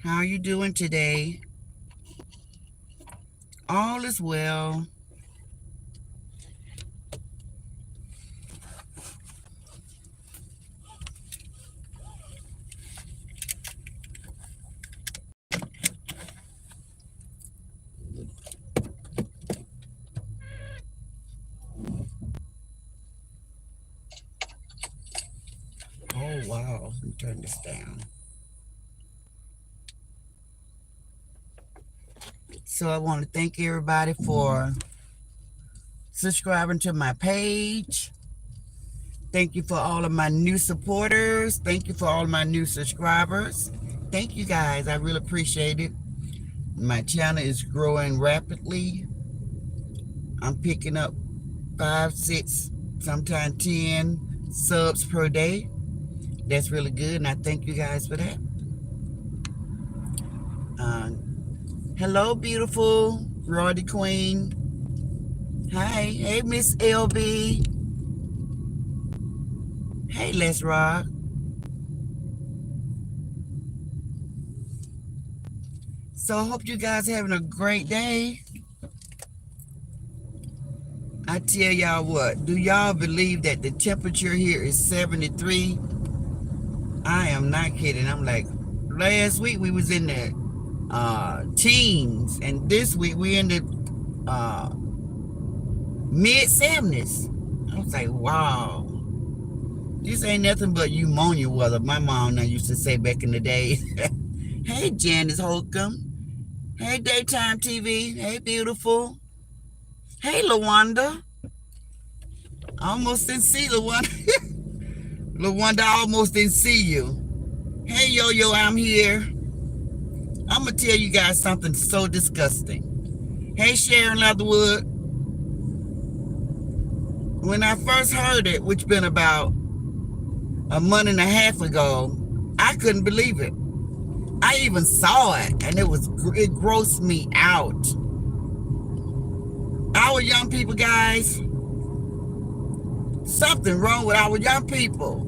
How are you doing today? All is well. Oh, wow. Let me turn this down. So, I want to thank everybody for subscribing to my page. Thank you for all of my new supporters. Thank you for all of my new subscribers. Thank you guys. I really appreciate it. My channel is growing rapidly. I'm picking up 5, 6, sometimes 10 subs per day. That's really good, and I thank you guys for that. Uh, Hello, beautiful Roddy Queen. Hi, hey, Miss LB. Hey, Let's Rock. So I hope you guys are having a great day. I tell y'all what, do y'all believe that the temperature here is 73? I am not kidding. I'm like, last week we was in the teens, and this week we in the mid 70s. I was like, wow. This ain't nothing but pneumonia weather. My mom used to say back in the day. Hey, Janice Holcomb. Hey, Daytime TV. Hey, beautiful. Hey, Lawanda. Almost didn't see Lawanda. Lawanda, I almost didn't see you. Hey, Yo-Yo, I'm here. I'm going to tell you guys something so disgusting. Hey, Sharon Leatherwood. When I first heard it, which been about a month and a half ago, I couldn't believe it. I even saw it, and it grossed me out. Our young people, guys, something wrong with our young people.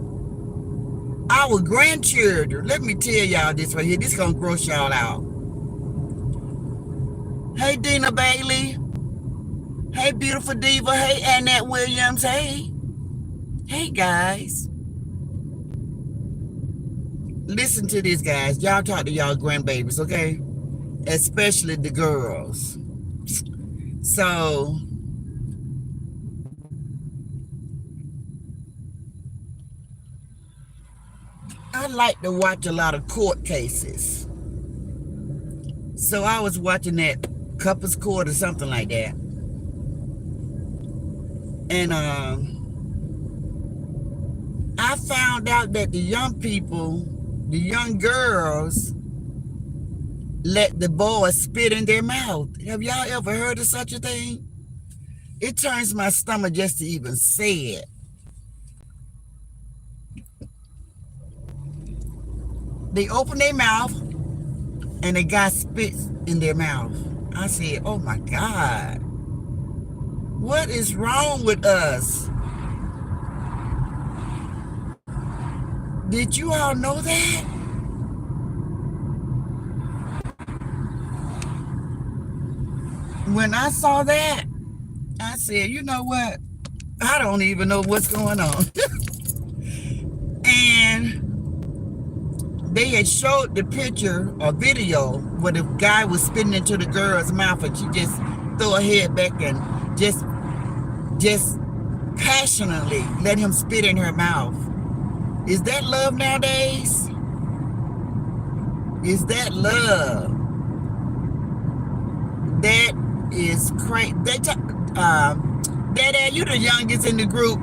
Our grandchildren. Let me tell y'all this right here. This gonna gross y'all out. Hey, Dina Bailey. Hey, beautiful diva. Hey, Annette Williams. Hey. Hey, guys. Listen to this, guys. Y'all talk to y'all grandbabies, okay? Especially the girls. So, I like to watch a lot of court cases. So I was watching that Couples Court or something like that. And I found out that the young people, the young girls, let the boys spit in their mouth. Have y'all ever heard of such a thing? It turns my stomach just to even say it. They open their mouth and the guy spits in their mouth. I said, oh my God. What is wrong with us? Did you all know that? When I saw that, I said, you know what? I don't even know what's going on. And they had showed the picture or video where the guy was spitting into the girl's mouth, and she just threw her head back and just passionately let him spit in her mouth. Is that love nowadays? Is that love? That is crazy. Dad, you the youngest in the group.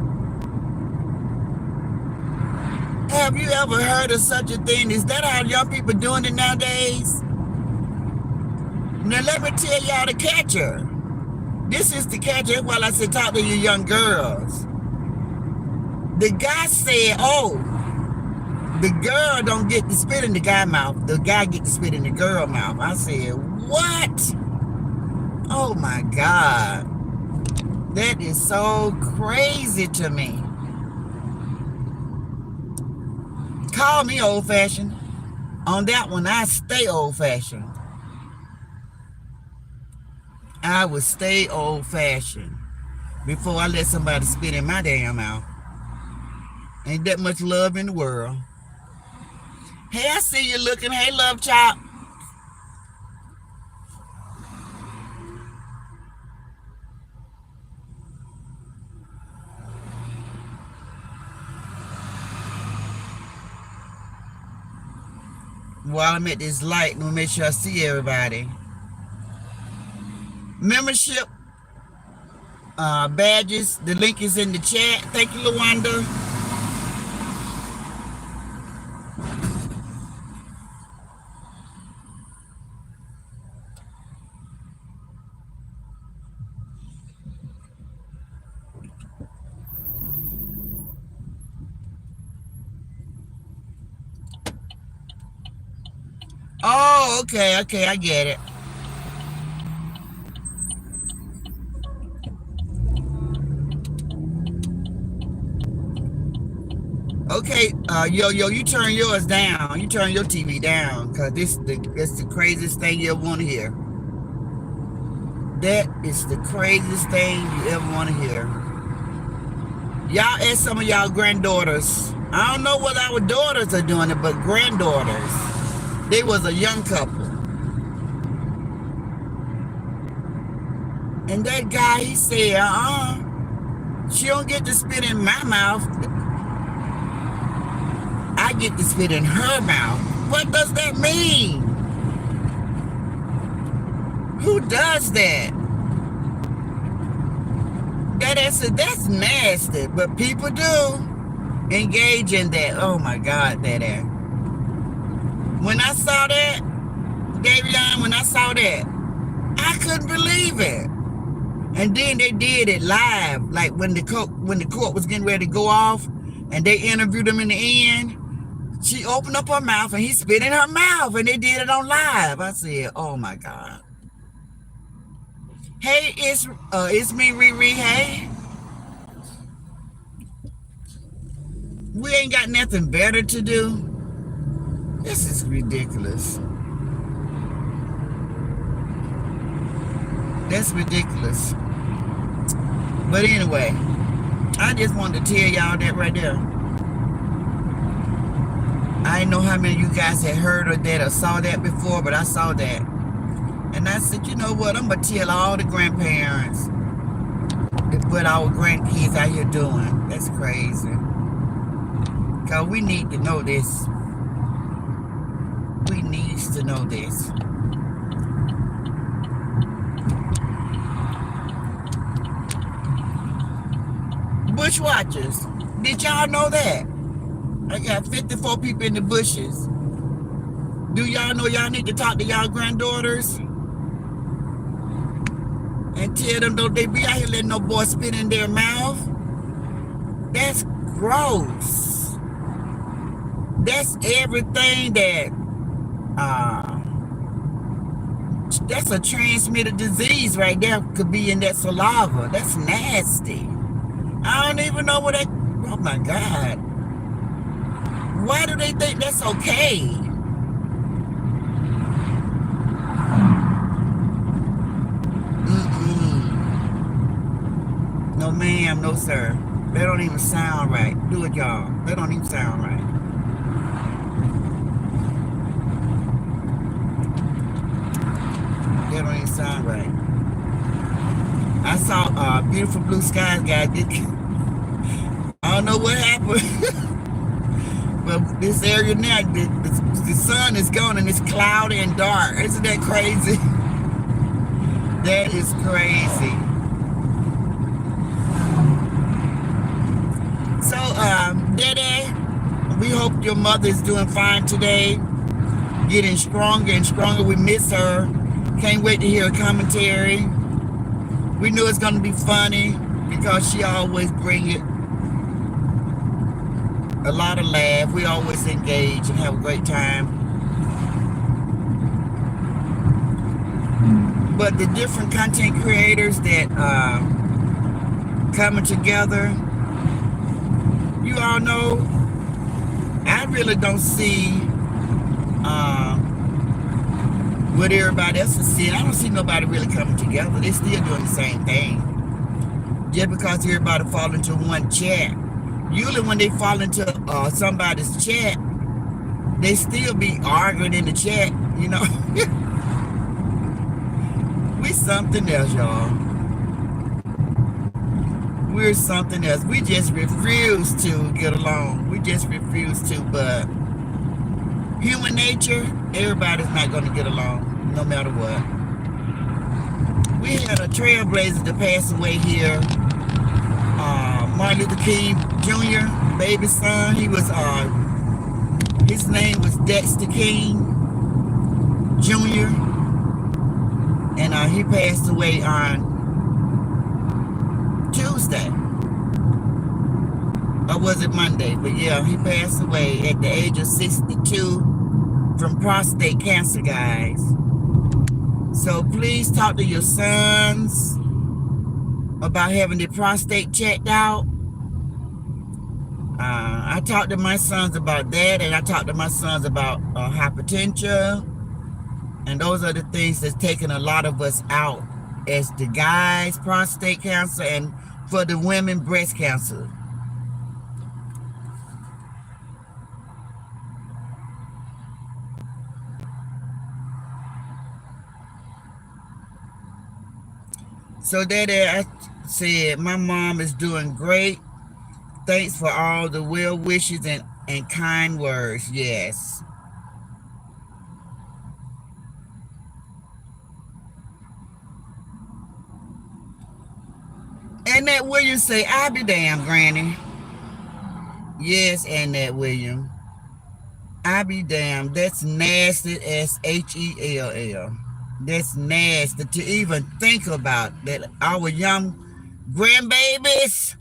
Have you ever heard of such a thing? Is that how young people doing it nowadays? Now let me tell y'all the catcher. This is the catcher. While I said talk to you young girls. The guy said, oh, the girl don't get to spit in the guy's mouth. The guy get to spit in the girl's mouth. I said, what? Oh my God. That is so crazy to me. Call me old-fashioned. On that one, I stay old-fashioned. I would stay old-fashioned before I let somebody spit in my damn mouth. Ain't that much love in the world. Hey, I see you looking. Hey, Love Chop. While I'm at this light, I'm gonna make sure I see everybody. Membership badges, the link is in the chat. Thank you, Lawanda. Oh, okay, I get it. Okay, yo, you turn yours down. You turn your TV down, cause that's the craziest thing you ever want to hear. That is the craziest thing you ever want to hear. Y'all ask some of y'all granddaughters. I don't know what our daughters are doing it, but granddaughters. They was a young couple. And that guy, he said, she don't get to spit in my mouth. I get to spit in her mouth. What does that mean? Who does that? That's nasty, but people do engage in that. Oh my God, that. When I saw that, Davion, when I saw that, I couldn't believe it. And then they did it live, like when the court was getting ready to go off, and they interviewed him in the end. She opened up her mouth and he spit in her mouth, and they did it on live. I said, "Oh my God." Hey, it's me, Riri. Hey, we ain't got nothing better to do. This is ridiculous. That's ridiculous. But anyway, I just wanted to tell y'all that right there. I didn't know how many of you guys had heard of that or saw that before, but I saw that. And I said, you know what? I'm going to tell all the grandparents what our grandkids out here doing. That's crazy. Because we need to know this. We need to know this. Bushwatchers. Did y'all know that? I got 54 people in the bushes. Do y'all know y'all need to talk to y'all granddaughters? And tell them don't they be out here letting no boy spit in their mouth? That's gross. That's everything that that's a transmitted disease right there, could be in that saliva. That's nasty. I don't even know what that, oh my God. Why do they think that's okay? No ma'am, no sir. That don't even sound right. Do it, y'all. That don't even sound right. That don't even sound right. I saw beautiful blue skies, guys. I don't know what happened. But this area now, the sun is gone and it's cloudy and dark. Isn't that crazy? That is crazy. So, Dede, we hope your mother is doing fine today. Getting stronger and stronger. We miss her. Can't wait to hear her commentary. We knew it's going to be funny because she always bring it. A lot of laugh. We always engage and have a great time. But the different content creators that coming together, you all know, I really don't see what everybody else is seeing. I don't see nobody really coming together. They still doing the same thing. Just because everybody fall into one chat. Usually when they fall into somebody's chat, they still be arguing in the chat, you know. We something else, y'all. We're something else. We just refuse to get along. We just refuse to, but human nature, everybody's not going to get along, no matter what. We had a trailblazer that passed away here. Martin Luther King Jr., baby son. He was, his name was Dexter King Jr., and he passed away on Tuesday. Or was it Monday? But yeah, he passed away at the age of 62 from prostate cancer, guys. So please talk to your sons about having their prostate checked out. I talked to my sons about that, and I talked to my sons about hypertension, and those are the things that's taking a lot of us out as the guys, prostate cancer, and for the women, breast cancer. So Daddy, I said, my mom is doing great. Thanks for all the well wishes and kind words. Yes. Annette Williams say, I'll be damned, Granny. Yes, Annette Williams. I'll be damned. That's nasty, SHELL. That's nasty to even think about that our young grandbabies.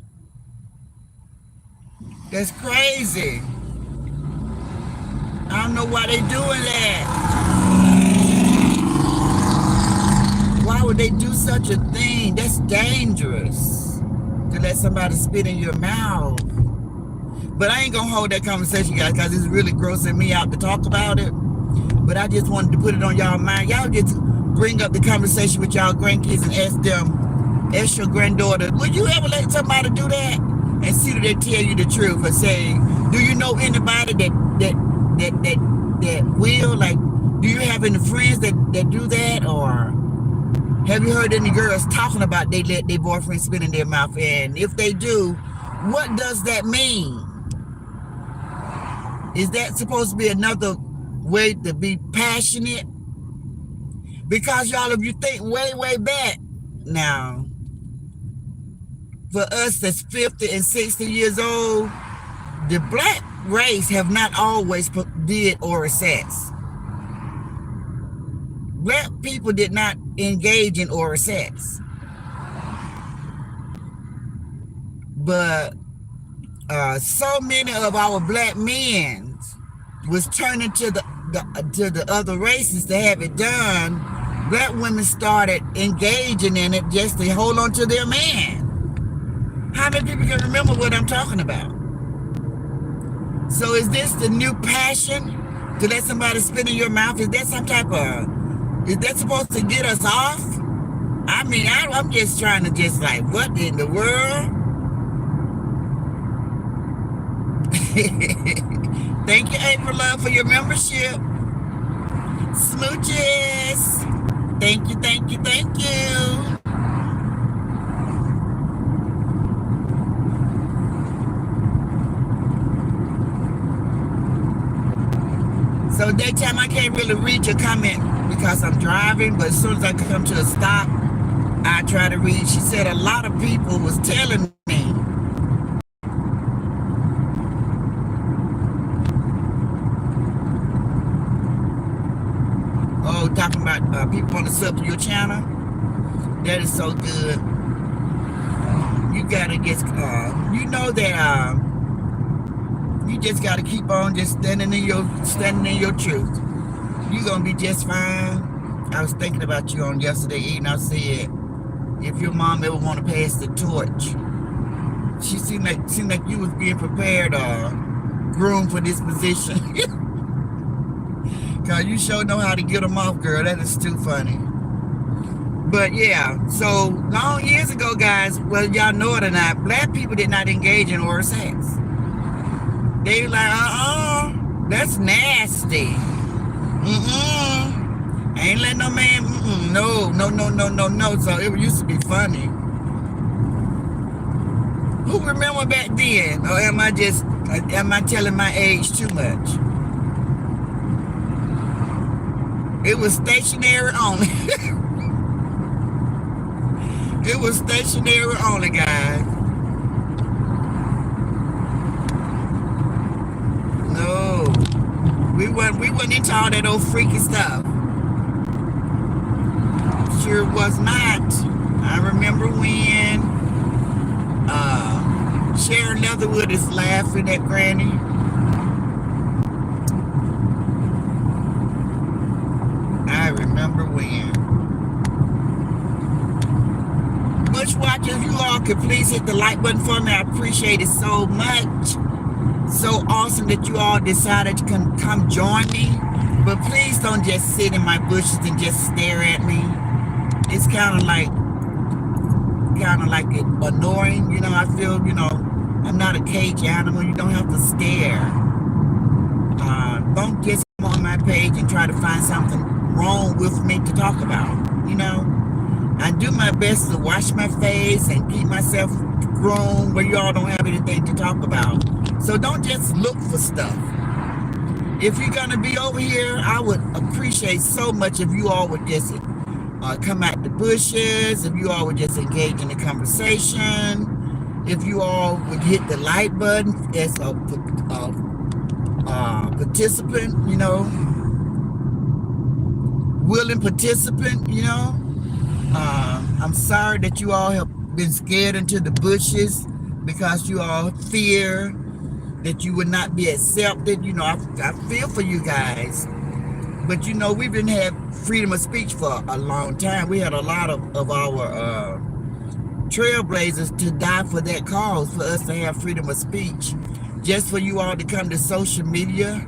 That's crazy. I don't know why they doing that. Why would they do such a thing? That's dangerous to let somebody spit in your mouth. But I ain't gonna hold that conversation, guys, because it's really grossing me out to talk about it. But I just wanted to put it on y'all mind. Y'all get to bring up the conversation with y'all grandkids and ask your granddaughter, would you ever let somebody do that? And see that they tell you the truth or say, do you know anybody that will? Like, do you have any friends that do that? Or have you heard any girls talking about they let their boyfriend spit in their mouth? And if they do, what does that mean? Is that supposed to be another way to be passionate? Because y'all, if you think way back now, for us that's 50 and 60 years old, the black race have not always did oral sex. Black people did not engage in oral sex. But so many of our black men was turning to the other races to have it done. Black women started engaging in it just to hold on to their man. How many people can remember what I'm talking about? So is this the new passion to let somebody spit in your mouth? Is that some type of, is that supposed to get us off? I mean, I'm just trying to just like, what in the world? Thank you, April Love, for your membership. Smooches. Thank you, thank you, thank you. So that time I can't really read your comment because I'm driving, but as soon as I come to a stop, I try to read. She said a lot of people was telling me talking about people want to sub to your channel. That is so good. You gotta get, you know that you just gotta keep on just standing in your truth. You're gonna be just fine. I was thinking about you on yesterday evening. I said, if your mom ever want to pass the torch, she seemed like you was being prepared, groomed for this position. Cause you sure know how to get them off, girl. That is too funny. But yeah, so long years ago, guys, well, y'all know it or not, black people did not engage in oral sex. They like, that's nasty. Ain't let no man, no. So it used to be funny. Who remember back then? Or am I telling my age too much? It was stationary only. It was stationary only, guys. No. We wasn't into all that old freaky stuff. Sure was not. I remember when Sharon Leatherwood is laughing at Granny. I remember when. Bushwatchers, you all could please hit the like button for me. I appreciate it so much. So awesome that you all decided to come join me. But please don't just sit in my bushes and just stare at me. It's kind of like it annoying. You know, I feel, you know, I'm not a cage animal. You don't have to stare. Don't just come on my page and try to find something wrong with me to talk about. You know, I do my best to wash my face and keep myself grown where y'all don't have anything to talk about. So don't just look for stuff. If you're gonna be over here, I would appreciate so much if you all would just come out the bushes, if you all would just engage in the conversation, if you all would hit the like button as a participant, you know, willing participant, you know. I'm sorry that you all have been scared into the bushes because you all fear that you would not be accepted. You know, I feel for you guys. But you know, we've been had freedom of speech for a long time. We had a lot of our trailblazers to die for that cause, for us to have freedom of speech. Just for you all to come to social media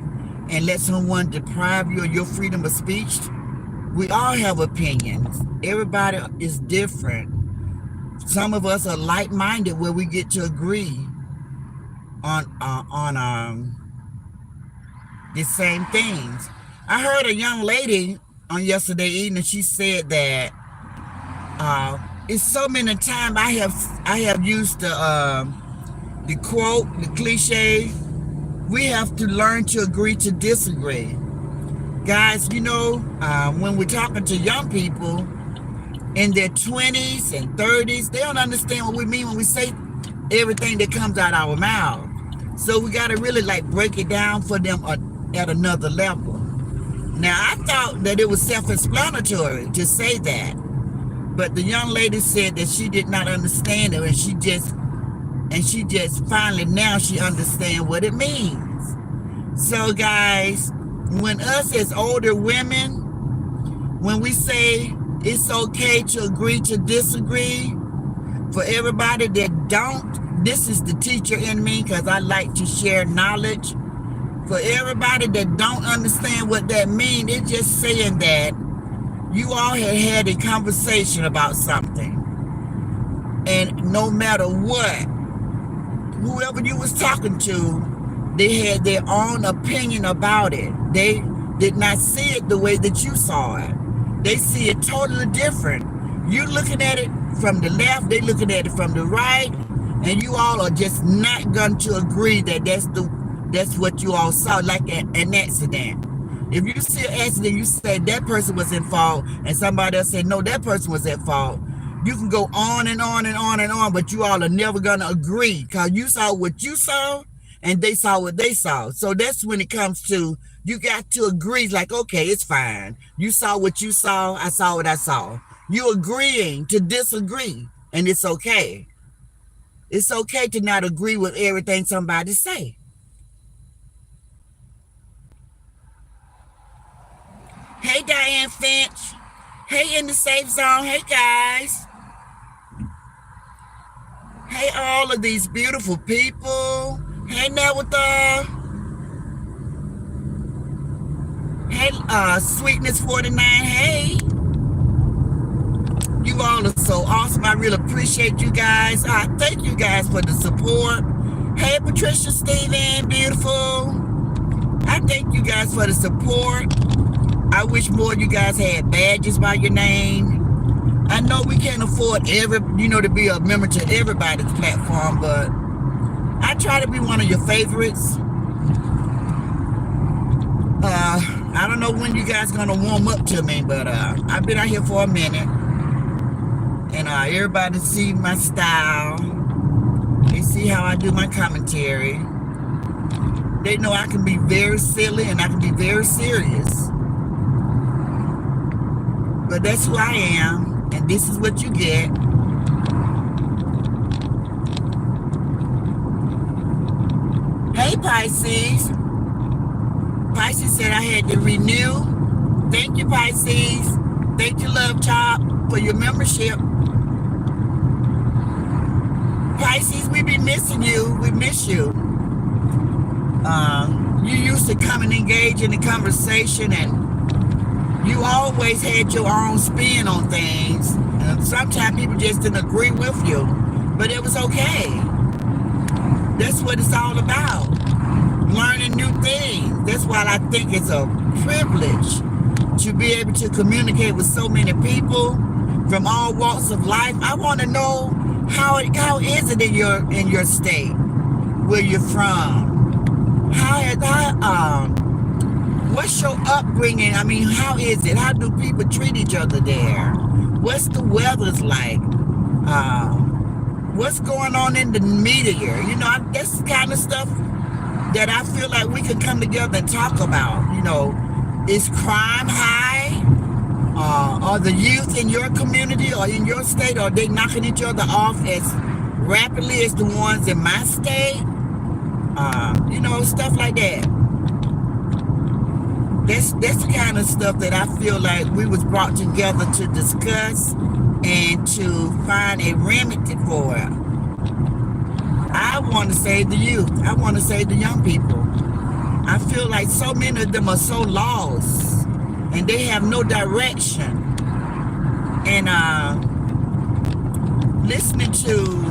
and let someone deprive you of your freedom of speech. We all have opinions. Everybody is different. Some of us are like-minded where we get to agree on the same things. I heard a young lady on yesterday evening. She said that it's so many times I have used the quote, the cliche. We have to learn to agree to disagree. Guys, you know, when we're talking to young people in their 20s and 30s, they don't understand what we mean when we say everything that comes out our mouth. So we got to really like break it down for them at another level. Now, I thought that it was self-explanatory to say that, but the young lady said that she did not understand it, and she just finally now she understands what it means. So guys, when us as older women, when we say it's okay to agree to disagree, for everybody that don't, this is the teacher in me because I like to share knowledge. For everybody that don't understand what that means, it's just saying that you all had a conversation about something. And no matter what, whoever you was talking to, they had their own opinion about it. They did not see it the way that you saw it. They see it totally different. You looking at it from the left, they looking at it from the right, and you all are just not going to agree that that's what you all saw, like an accident. If you see an accident, you say that person was in fault, and somebody else said, no, that person was at fault. You can go on and on and on and on, but you all are never going to agree because you saw what you saw, and they saw what they saw. So that's when it comes to, you got to agree, like, okay, it's fine. You saw what you saw, I saw what I saw. You agreeing to disagree, and it's okay. It's okay to not agree with everything somebody say. Hey, Diane Finch. Hey, in the safe zone. Hey, guys. Hey, all of these beautiful people. Hey, Nawata. Hey, Sweetness 49. Hey, you all are so awesome. I really appreciate you guys. Thank you guys for the support. Hey, Patricia Steven, beautiful. I thank you guys for the support. I wish more of you guys had badges by your name. I know we can't afford to be a member to everybody's platform, but I try to be one of your favorites. I don't know when you guys gonna warm up to me, but I've been out here for a minute, and everybody see my style. They see how I do my commentary. They know I can be very silly and I can be very serious. But that's who I am, and this is what you get. Hey, Pisces. Pisces said I had to renew. Thank you, Pisces. Thank you, Love Chop, for your membership. Pisces, we be missing you. We miss you. You used to come and engage in the conversation, and you always had your own spin on things. And sometimes people just didn't agree with you, but it was okay. That's what it's all about. Learning new things. That's why I think it's a privilege to be able to communicate with so many people from all walks of life. I want to know how is it in your state, where you're from. What's your upbringing? I mean, how is it? How do people treat each other there? What's the weather's like? What's going on in the media? That's the kind of stuff that I feel like we can come together and talk about. Is crime high? Are the youth in your community or in your state, are they knocking each other off as rapidly as the ones in my state? Stuff like that. That's the kind of stuff that I feel like we was brought together to discuss and to find a remedy for it. I want to save the youth. I want to save the young people. I feel like so many of them are so lost and they have no direction. And listening to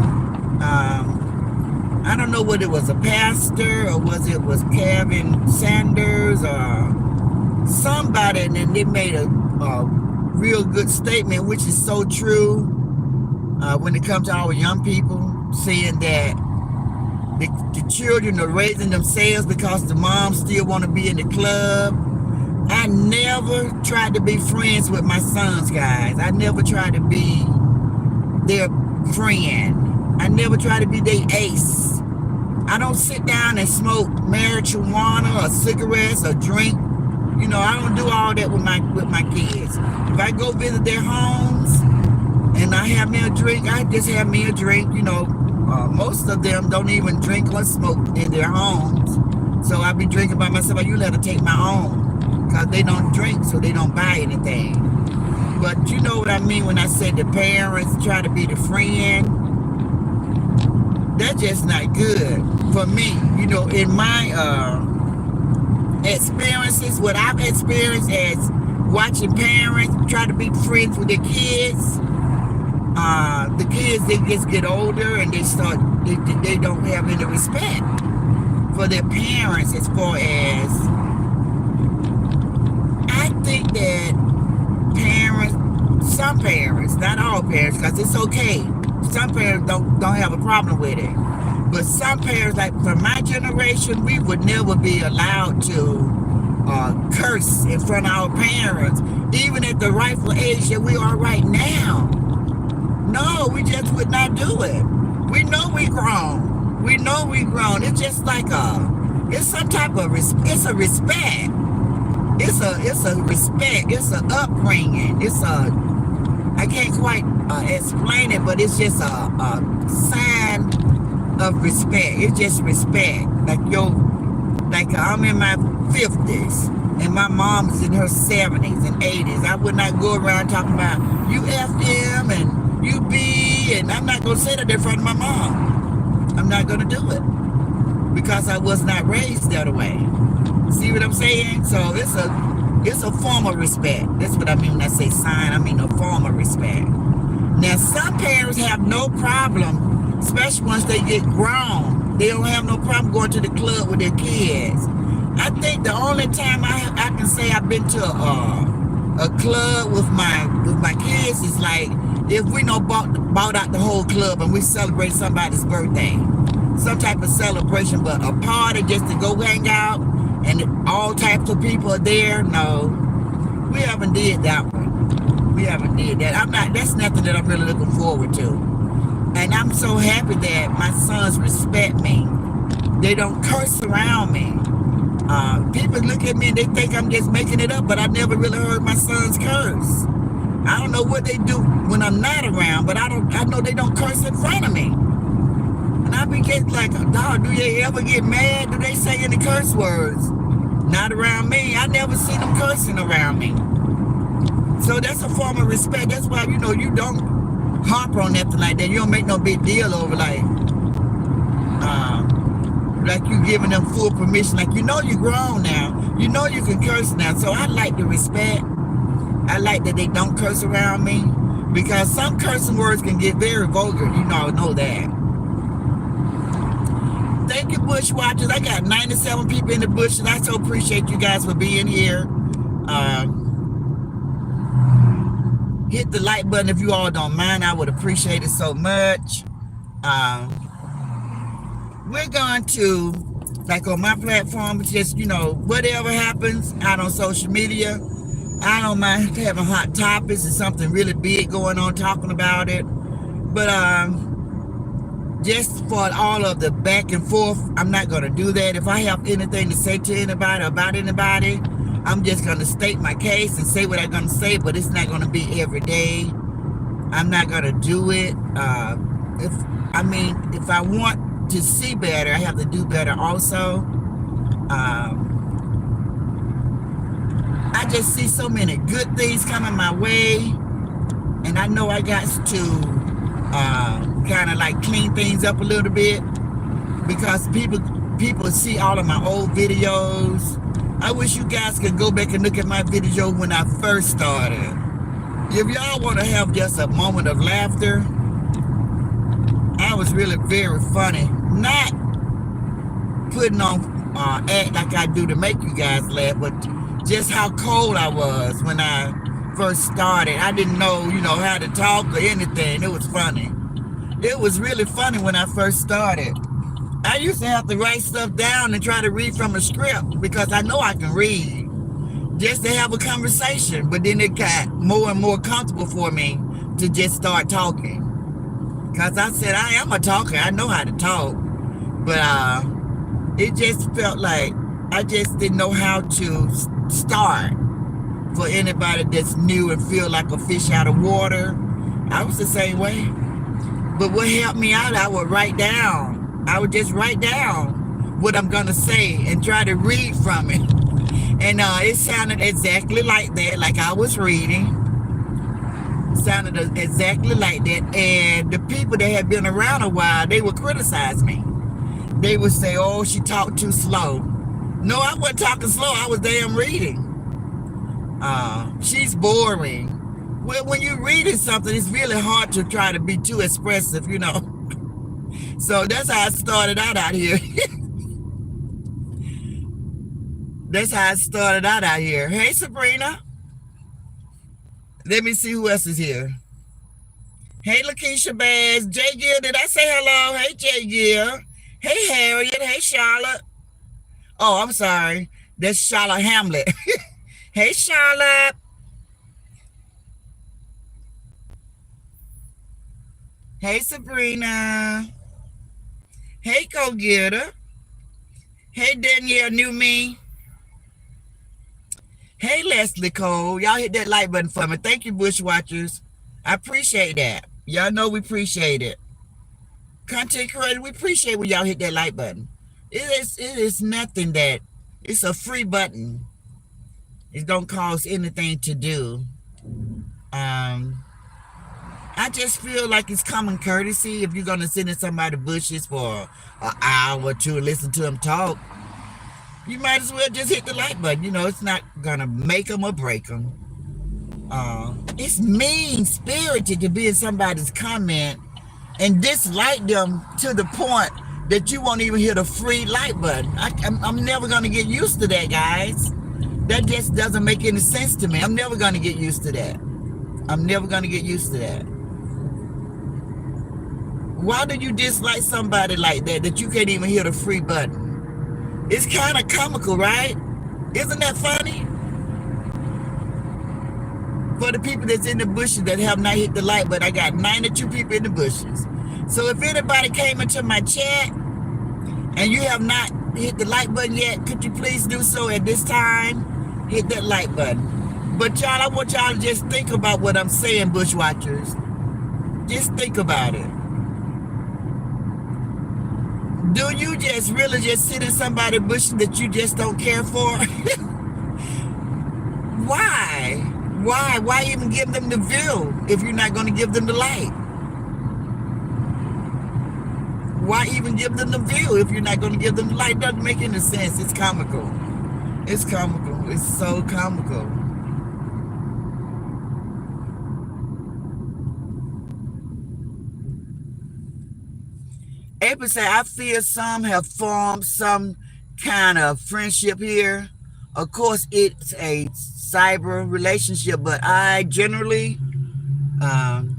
I don't know whether it was a pastor or was Kevin Sanders or somebody, and then they made a real good statement, which is so true when it comes to our young people, saying that the children are raising themselves because the moms still want to be in the club. I never tried to be friends with my sons, guys. I never tried to be their friend. I never try to be their ace. I don't sit down and smoke marijuana or cigarettes or drink. I don't do all that with my kids. If I go visit their homes and I have me a drink, I just have me a drink. Most of them don't even drink or smoke in their homes. So I be drinking by myself. You let her take my own, because they don't drink, so they don't buy anything. But you know what I mean when I say the parents try to be the friend. That's just not good for me. In my experiences, what I've experienced as watching parents try to be friends with their kids. The kids, they just get older and they don't have any respect for their parents, as far as, I think that some parents, not all parents, because it's okay. Some parents don't have a problem with it. But some parents, like from my generation, we would never be allowed to curse in front of our parents, even at the rightful age that we are right now. No, we just would not do it. We know we grown. We know we grown. It's just like it's some type of it's a respect. It's a respect. It's an upbringing. I can't quite explain it, but it's just a sign of respect. It's just respect. Like I'm in my 50s and my mom is in her 70s and 80s. I would not go around talking about you FM and you B, and I'm not going to say that in front of my mom. I'm not going to do it because I was not raised that way. See what I'm saying? So It's a form of respect. That's what I mean when I say sign. I mean a form of respect. Now, some parents have no problem, especially once they get grown. They don't have no problem going to the club with their kids. I think the only time I can say I've been to a club with my kids is like if we know bought out the whole club and we celebrate somebody's birthday, some type of celebration. But a party just to go hang out and all types of people are there. No, we haven't did that one. We haven't did that. That's nothing that I'm really looking forward to. And I'm so happy that my sons respect me. They don't curse around me. People look at me and they think I'm just making it up, but I never really heard my sons curse. I don't know what they do when I'm not around, but I know they don't curse in front of me. And I be getting like, dog, do they ever get mad? Do they say any curse words? Not around me. I never seen them cursing around me. So that's a form of respect. That's why, you don't harp on nothing like that. You don't make no big deal over like you giving them full permission. Like, you're grown now. You know you can curse now. So I like the respect. I like that they don't curse around me because some cursing words can get very vulgar. I know that. Thank you, Bush Watchers. I got 97 people in the bush, and I so appreciate you guys for being here. Hit the like button if you all don't mind. I would appreciate it so much. We're going to, like on my platform, just, whatever happens out on social media, I don't mind having hot topics and something really big going on, talking about it. But just for all of the back and forth, I'm not going to do that. If I have anything to say to anybody about anybody, I'm just going to state my case and say what I'm going to say, but it's not going to be every day. I'm not going to do it. If I want to see better, I have to do better also. I just see so many good things coming my way, and I know I got to kind of like clean things up a little bit because people see all of my old videos. I wish you guys could go back and look at my video when I first started. If y'all want to have just a moment of laughter, I was really very funny. Not putting on act like I do to make you guys laugh, but just how cold I was when I first started. I didn't know, how to talk or anything. It was funny. It was really funny when I first started. I used to have to write stuff down and try to read from a script because I know I can read just to have a conversation. But then it got more and more comfortable for me to just start talking. Because I said, I am a talker. I know how to talk. But it just felt like I just didn't know how to start for anybody that's new and feel like a fish out of water. I was the same way. But what helped me out, I would write down. I would just write down what I'm going to say and try to read from it. And it sounded exactly like that, like I was reading. It sounded exactly like that. And the people that had been around a while, they would criticize me. They would say, oh, she talked too slow. No, I wasn't talking slow. I was damn reading. She's boring. Well, when you're reading something, it's really hard to try to be too expressive, So that's how I started out here. That's how I started out here. Hey, Sabrina. Let me see who else is here. Hey, Lakeisha Bass. Jay Gill, did I say hello? Hey, Jay Gill. Hey, Harriet. Hey, Charlotte. Oh, I'm sorry. That's Charlotte Hamlet. Hey, Charlotte. Hey, Sabrina. Hey, Go Getter. Hey, Danielle New Me. Hey, Leslie Cole. Y'all hit that like button for me. Thank you, Bush Watchers. I appreciate that. Y'all know we appreciate it. Content creator, we appreciate when y'all hit that like button. It is nothing that, it's a free button. It don't cost anything to do. I just feel like it's common courtesy if you're going to sit in somebody's bushes for an hour or two and listen to them talk. You might as well just hit the like button. You know, it's not gonna make them or break them. It's mean spirited to be in somebody's comment and dislike them to the point that you won't even hit a free like button. I'm never gonna get used to that, guys. That just doesn't make any sense to me. I'm never gonna get used to that. I'm never gonna get used to that. Why do you dislike somebody like that you can't even hit a free button? It's kind of comical, right? Isn't that funny? For the people that's in the bushes that have not hit the like button, I got 92 people in the bushes. So if anybody came into my chat and you have not hit the like button yet, could you please do so at this time? Hit that like button. But y'all, I want y'all to just think about what I'm saying, Bushwatchers. Just think about it. Do you just really just sit in somebody's bush that you just don't care for? Why? Why even give them the view if you're not going to give them the like? Why even give them the view if you're not going to give them the like? It doesn't make any sense. It's comical. It's comical. It's so comical. April said, I feel some have formed some kind of friendship here. Of course, it's a cyber relationship, but I generally I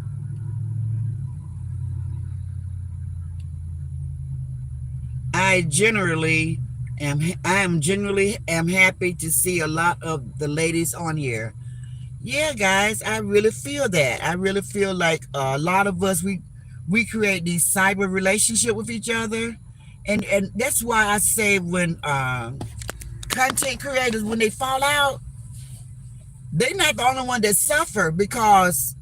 am generally happy to see a lot of the ladies on here. Yeah, guys, I really feel that. I really feel like a lot of us we create these cyber relationship with each other, and that's why I say when content creators, when they fall out, they're not the only one that suffer, because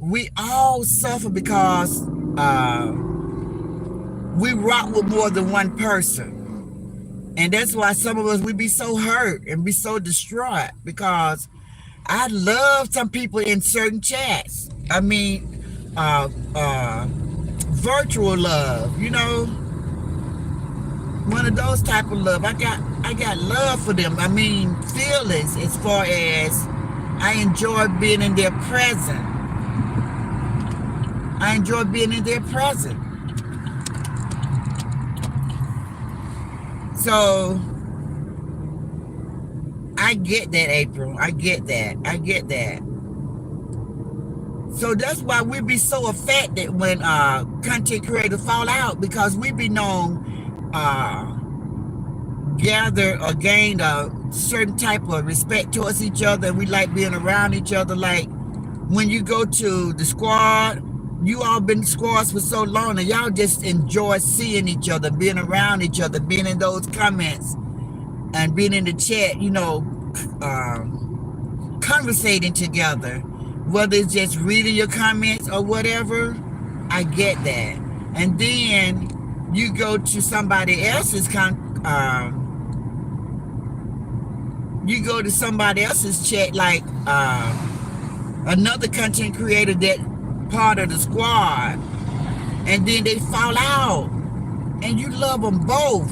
we all suffer because we rock with more than one person. And that's why some of us, we be so hurt and be so distraught, because I love some people in certain chats. I mean, virtual love, you know, one of those type of love. I got love for them. I mean, feelings, as far as I enjoy being in their presence. I enjoy being in their presence. So I get that, April. I get that. So that's why we be so affected when content creators fall out, because we be known gather or gain a certain type of respect towards each other, and we like being around each other. Like when you go to the squad, you all been squads for so long, and y'all just enjoy seeing each other, being around each other, being in those comments and being in the chat, you know, conversating together, whether it's just reading your comments or whatever. I get that. And then you go to somebody else's you go to somebody else's chat, like another content creator that part of the squad, and then they fall out, and you love them both,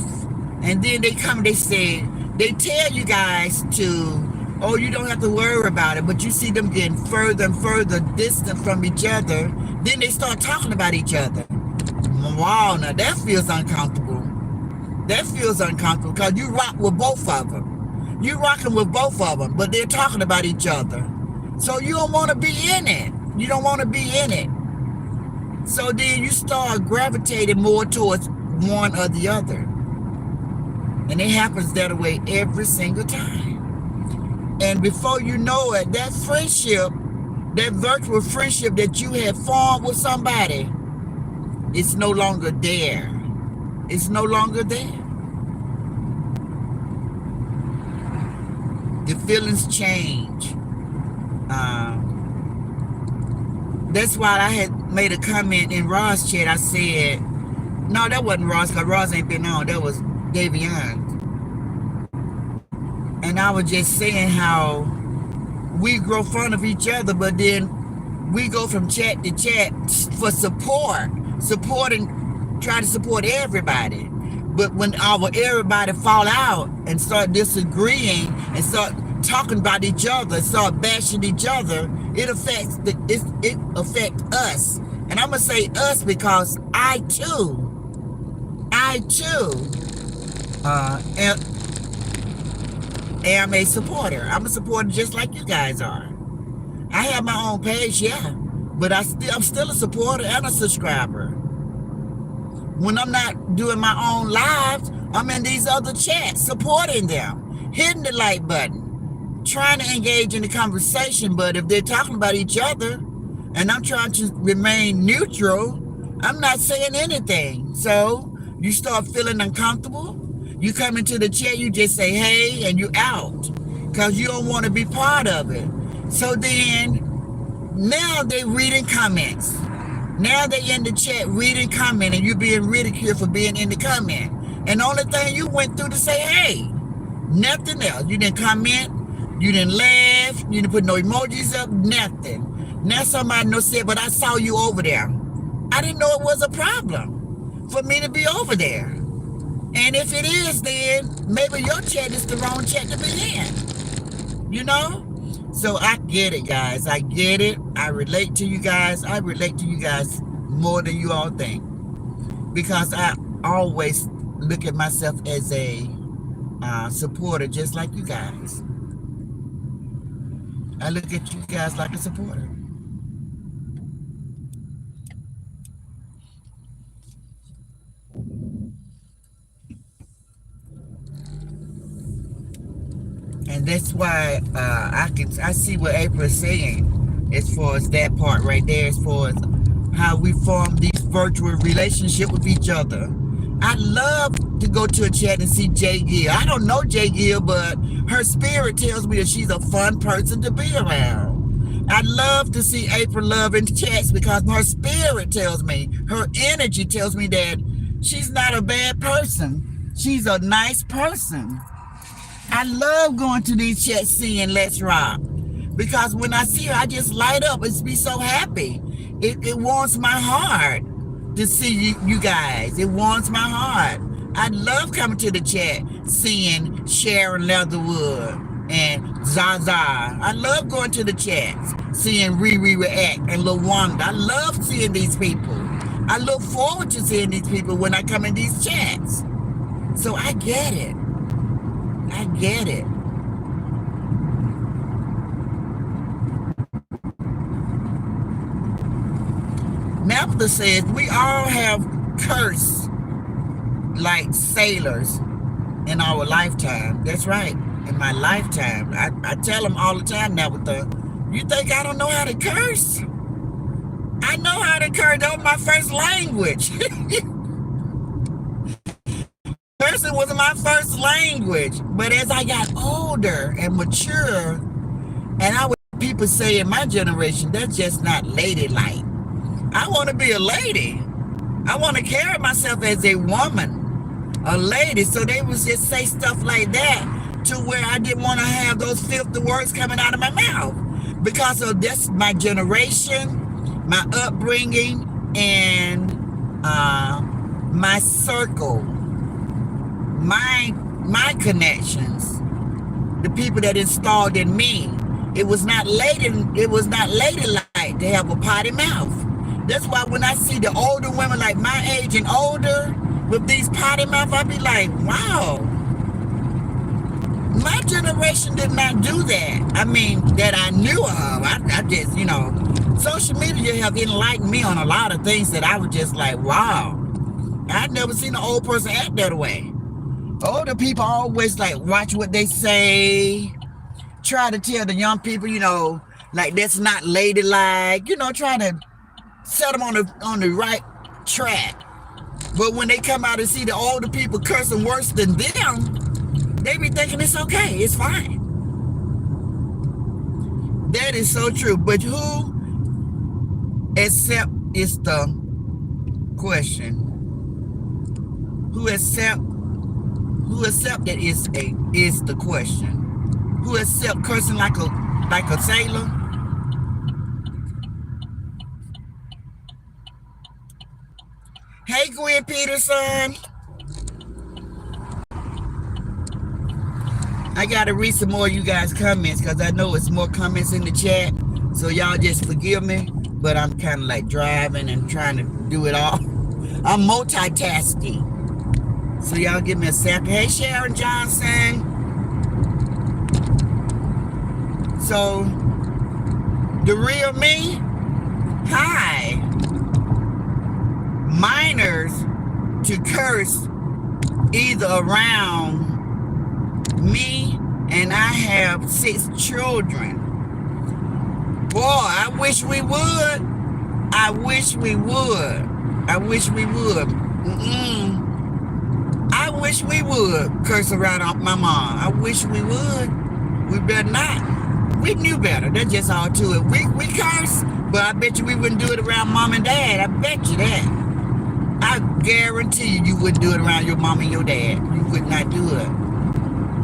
and then they come, they tell you guys to, oh, you don't have to worry about it, but you see them getting further and further distant from each other. Then they start talking about each other. Wow, now that feels uncomfortable. That feels uncomfortable, because you rock with both of them. You're rocking with both of them, but they're talking about each other. So you don't want to be in it. You don't want to be in it. So then you start gravitating more towards one or the other. And it happens that way every single time. And before you know it, that friendship, that virtual friendship that you had formed with somebody, it's no longer there. It's no longer there. The feelings change. That's why I had made a comment in Ross chat. I said, no, that wasn't Ross, because Ross ain't been on. That was Davion. And I was just saying how we grow fond of each other, but then we go from chat to chat for support, try to support everybody. But when everybody fall out and start disagreeing and start talking about each other, start bashing each other, it affects us. And I'm gonna say us because I too am a supporter. I'm a supporter just like you guys are. I have my own page, yeah, but I'm still a supporter and a subscriber. When I'm not doing my own lives, I'm in these other chats supporting them, hitting the like button, trying to engage in the conversation. But if they're talking about each other and I'm trying to remain neutral, I'm not saying anything. So you start feeling uncomfortable. You come into the chat, you just say, hey, and you out because you don't want to be part of it. So then now they reading comments. Now they in the chat reading comment and you being ridiculed for being in the comment. And the only thing you went through to say, hey, nothing else. You didn't comment, you didn't laugh, you didn't put no emojis up, nothing. Now somebody said, but I saw you over there. I didn't know it was a problem for me to be over there. And if it is, then maybe your chat is the wrong chat to be in. You know? So I get it, guys. I get it. I relate to you guys. I relate to you guys more than you all think. Because I always look at myself as a supporter just like you guys. I look at you guys like a supporter. And that's why I see what April is saying as far as that part right there, as far as how we form these virtual relationship with each other. I love to go to a chat and see Jay Gill. I don't know Jay Gill, but her spirit tells me that she's a fun person to be around. I love to see April Love in chats because her spirit tells me, her energy tells me that she's not a bad person. She's a nice person. I love going to these chats seeing Let's Rock because when I see her, I just light up and be so happy. It warms my heart to see you guys. It warms my heart. I love coming to the chat seeing Sharon Leatherwood and Zaza. I love going to the chats seeing Riri React and LaWanda. I love seeing these people. I look forward to seeing these people when I come in these chats. So I get it. I get it. Melther says we all have cursed like sailors in our lifetime. That's right. In my lifetime. I tell them all the time now with you think I don't know how to curse? I know how to curse. That was my first language. Cursing was my first language, but as I got older and mature, and people say in my generation, that's just not ladylike. I want to be a lady. I want to carry myself as a woman, a lady. So they would just say stuff like that to where I didn't want to have those filthy words coming out of my mouth because of that's my generation, my upbringing, and my circle. My connections, the people that installed in me, it was not ladylike to have a potty mouth. That's why when I see the older women like my age and older with these potty mouth, I be like, wow, my generation did not do that. I mean, that I knew of. I just, social media have enlightened me on a lot of things that I was just like, wow, I'd never seen an old person act that way. Older people always like watch what they say, try to tell the young people, like that's not ladylike, trying to set them on the right track. But when they come out and see the older people cursing worse than them, they be thinking it's okay, it's fine. That is so true. But who accept is the question. Who accept that is the question. Who accept cursing like a sailor? Hey, Gwen Peterson. I gotta read some more of you guys' comments because I know it's more comments in the chat. So y'all just forgive me, but I'm kind of like driving and trying to do it all. I'm multitasking. So y'all give me a second. Hey, Sharon Johnson. So, the real me, hi. Minors to curse either around me, and I have 6 children. Boy, I wish we would. I wish we would. I wish we would. I wish we would curse around my mom. I wish we would. We better not. We knew better. That's just all to it. We curse, but I bet you we wouldn't do it around mom and dad. I bet you that. I guarantee you wouldn't do it around your mom and your dad. You would not do it.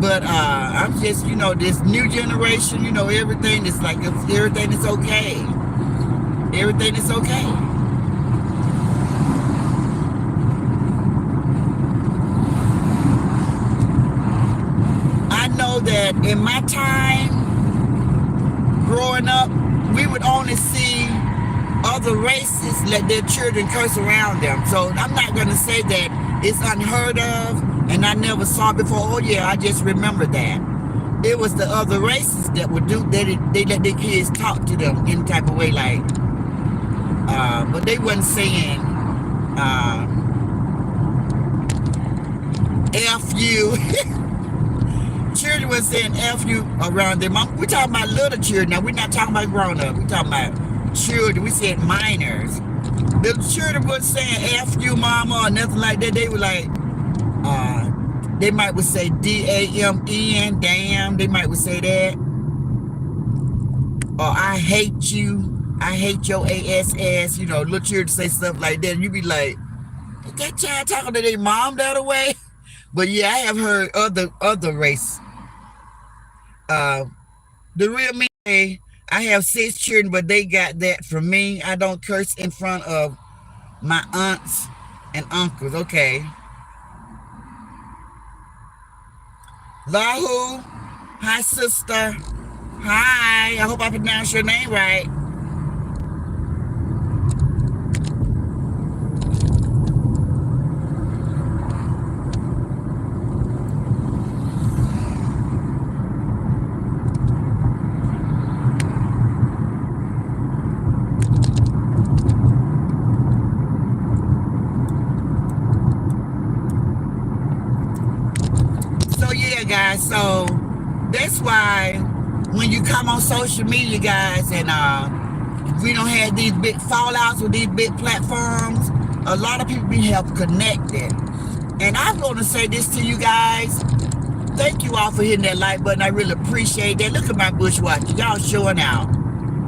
But I'm just, this new generation, everything is like, everything is okay. Everything is okay. I know that in my time, growing up, we would only see other races let their children curse around them. So I'm not going to say that it's unheard of and I never saw it before. Oh yeah, I just remember that. It was the other races that would do that. They let their kids talk to them any type of way, like, but they wasn't saying F you. Children was saying F you around them. We're talking about little children now. We're not talking about grown up. We're talking about children. We said minors. The children was saying F you mama or nothing like that. They were like, they might would say D-A-M-N, damn. They might would say that. Or I hate you. I hate your ASS. Little children say stuff like that. And you be like, is that child talking to their mom that way? But yeah, I have heard other race. The real me, I have 6 children, but they got that from me. I don't curse in front of my aunts and uncles. Okay. Lahu, hi sister. Hi, I hope I pronounced your name right. Guys, so that's why when you come on social media, guys, and we don't have these big fallouts with these big platforms, a lot of people be helped connected. And I'm going to say this to you guys. Thank you all for hitting that like button. I really appreciate that. Look at my Bushwatchers. Y'all showing out.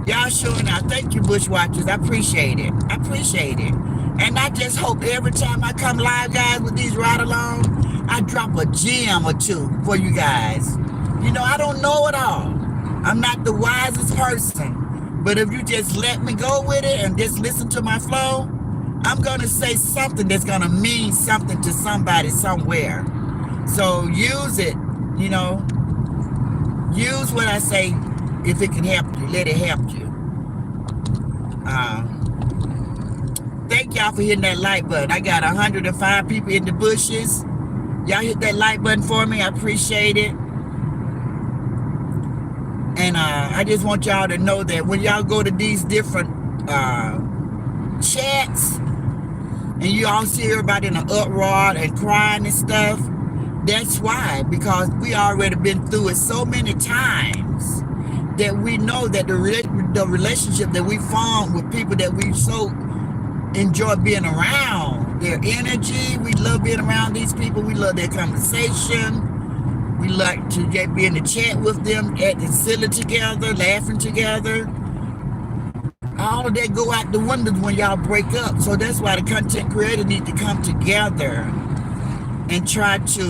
Y'all showing out. Thank you, Bushwatchers. I appreciate it. I appreciate it. And I just hope every time I come live, guys, with these ride-alongs, I drop a gem or 2 for you guys. I don't know it all. I'm not the wisest person. But if you just let me go with it and just listen to my flow, I'm going to say something that's going to mean something to somebody somewhere. So use it, Use what I say if it can help you. Let it help you. Thank y'all for hitting that like button. I got 105 people in the bushes. Y'all hit that like button for me. I appreciate it. And I just want y'all to know that when y'all go to these different chats and you all see everybody in an uproar and crying and stuff, that's why. Because we already been through it so many times that we know that the relationship that we form with people that we so enjoy being around, their energy, we love being around these people, we love their conversation, we like to be in the chat with them, acting silly together, laughing together. All of that go out the windows when y'all break up. So that's why the content creator need to come together and try to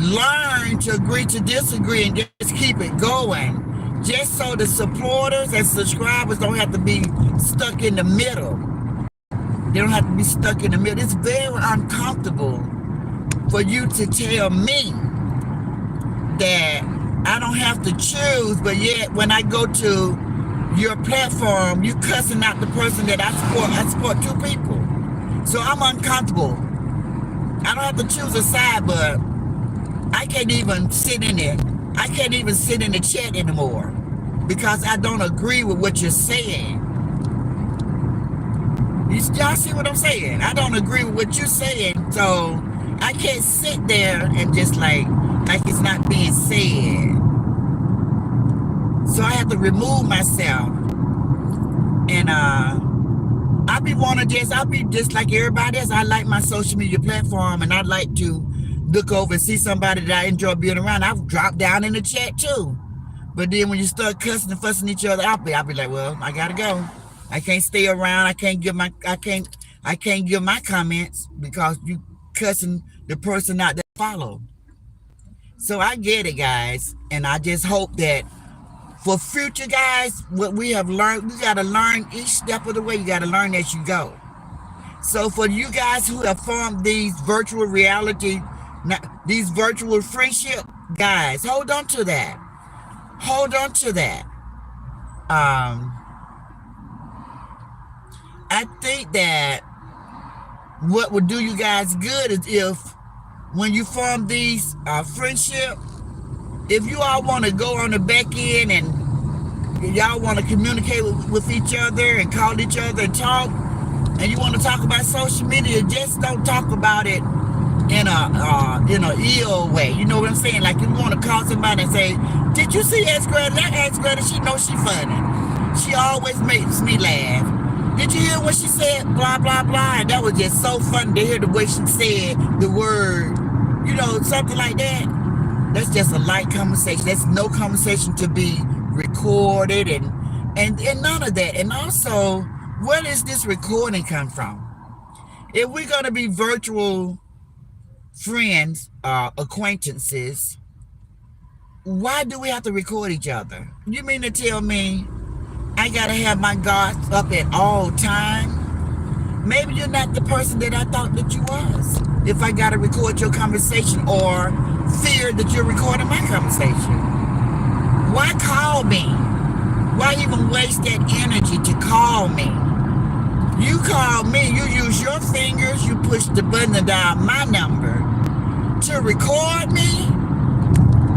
learn to agree to disagree and just keep it going, just so the supporters and subscribers don't have to be stuck in the middle. They don't have to be stuck in the middle. It's very uncomfortable for you to tell me that I don't have to choose, but yet when I go to your platform, you cussing out the person that I support. I support two people. So I'm uncomfortable. I don't have to choose a side, but I can't even sit in it. I can't even sit in the chat anymore because I don't agree with what you're saying. Y'all see what I'm saying? I don't agree with what you're saying, so I can't sit there and just like it's not being said. So I have to remove myself, and I'll be just like everybody else. I like my social media platform, and I like to look over and see somebody that I enjoy being around. I've dropped down in the chat too. But then when you start cussing and fussing each other out, I'll be like, well, I gotta go. I can't stay around. I can't give my comments because you cussing the person out that follow. So I get it, guys, and I just hope that for future guys, what we have learned, we gotta learn each step of the way. You gotta learn as you go. So for you guys who have formed these virtual reality, these virtual friendship, guys, hold on to that. Hold on to that. I think that what would do you guys good is if when you form these friendship, if you all want to go on the back end and y'all want to communicate with each other and call each other and talk, and you want to talk about social media, just don't talk about it in a ill way. You know what I'm saying? Like, you want to call somebody and say, did you see X Greta? That X Greta, she knows she funny. She always makes me laugh. Did you hear what she said? Blah, blah, blah. And that was just so funny to hear the way she said the word, you know, something like that. That's just a light conversation. That's no conversation to be recorded and none of that. And also, where does this recording come from? If we're going to be virtual friends, acquaintances, why do we have to record each other? You mean to tell me I gotta have my guards up at all time? Maybe you're not the person that I thought that you was. If I gotta record your conversation or fear that you're recording my conversation, why call me? Why even waste that energy to call me? You call me, you use your fingers, you push the button to dial my number to record me?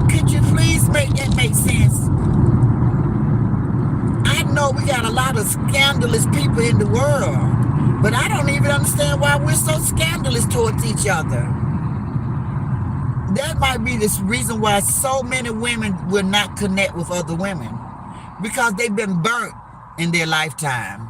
Could you please make that make sense? I know we got a lot of scandalous people in the world, but I don't even understand why we're so scandalous towards each other. That might be the reason why so many women will not connect with other women, because they've been burnt in their lifetime.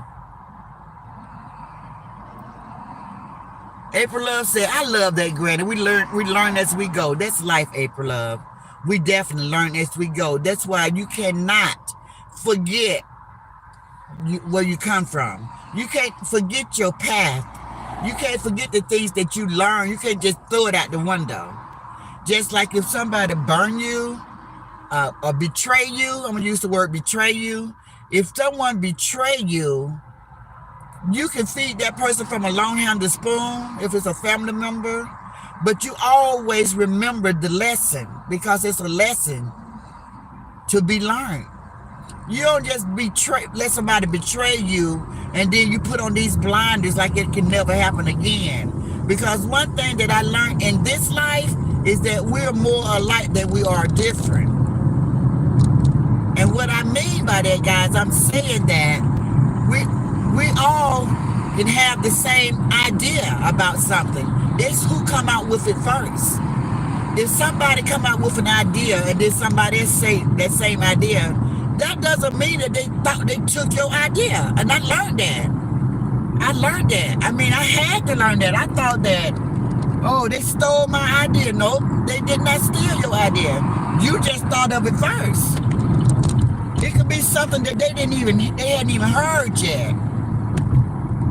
April Love said, I love that, Granny. We learn as we go. That's life, April Love. We definitely learn as we go. That's why you cannot forget where you come from. You can't forget your path. You can't forget the things that you learn. You can't just throw it out the window. Just like if somebody burn you or betray you, I'm going to use the word betray you. If someone betray you, you can feed that person from a long-handled spoon if it's a family member, but you always remember the lesson because it's a lesson to be learned. You don't just let somebody betray you and then you put on these blinders like it can never happen again. Because one thing that I learned in this life is that we're more alike than we are different. And what I mean by that, guys, I'm saying that we all can have the same idea about something. It's who come out with it first. If somebody come out with an idea and then somebody else say that same idea, that doesn't mean that they thought they took your idea. And I learned that. I mean, I had to learn that. I thought that, oh, they stole my idea. No, they did not steal your idea. You just thought of it first. It could be something that they hadn't even heard yet.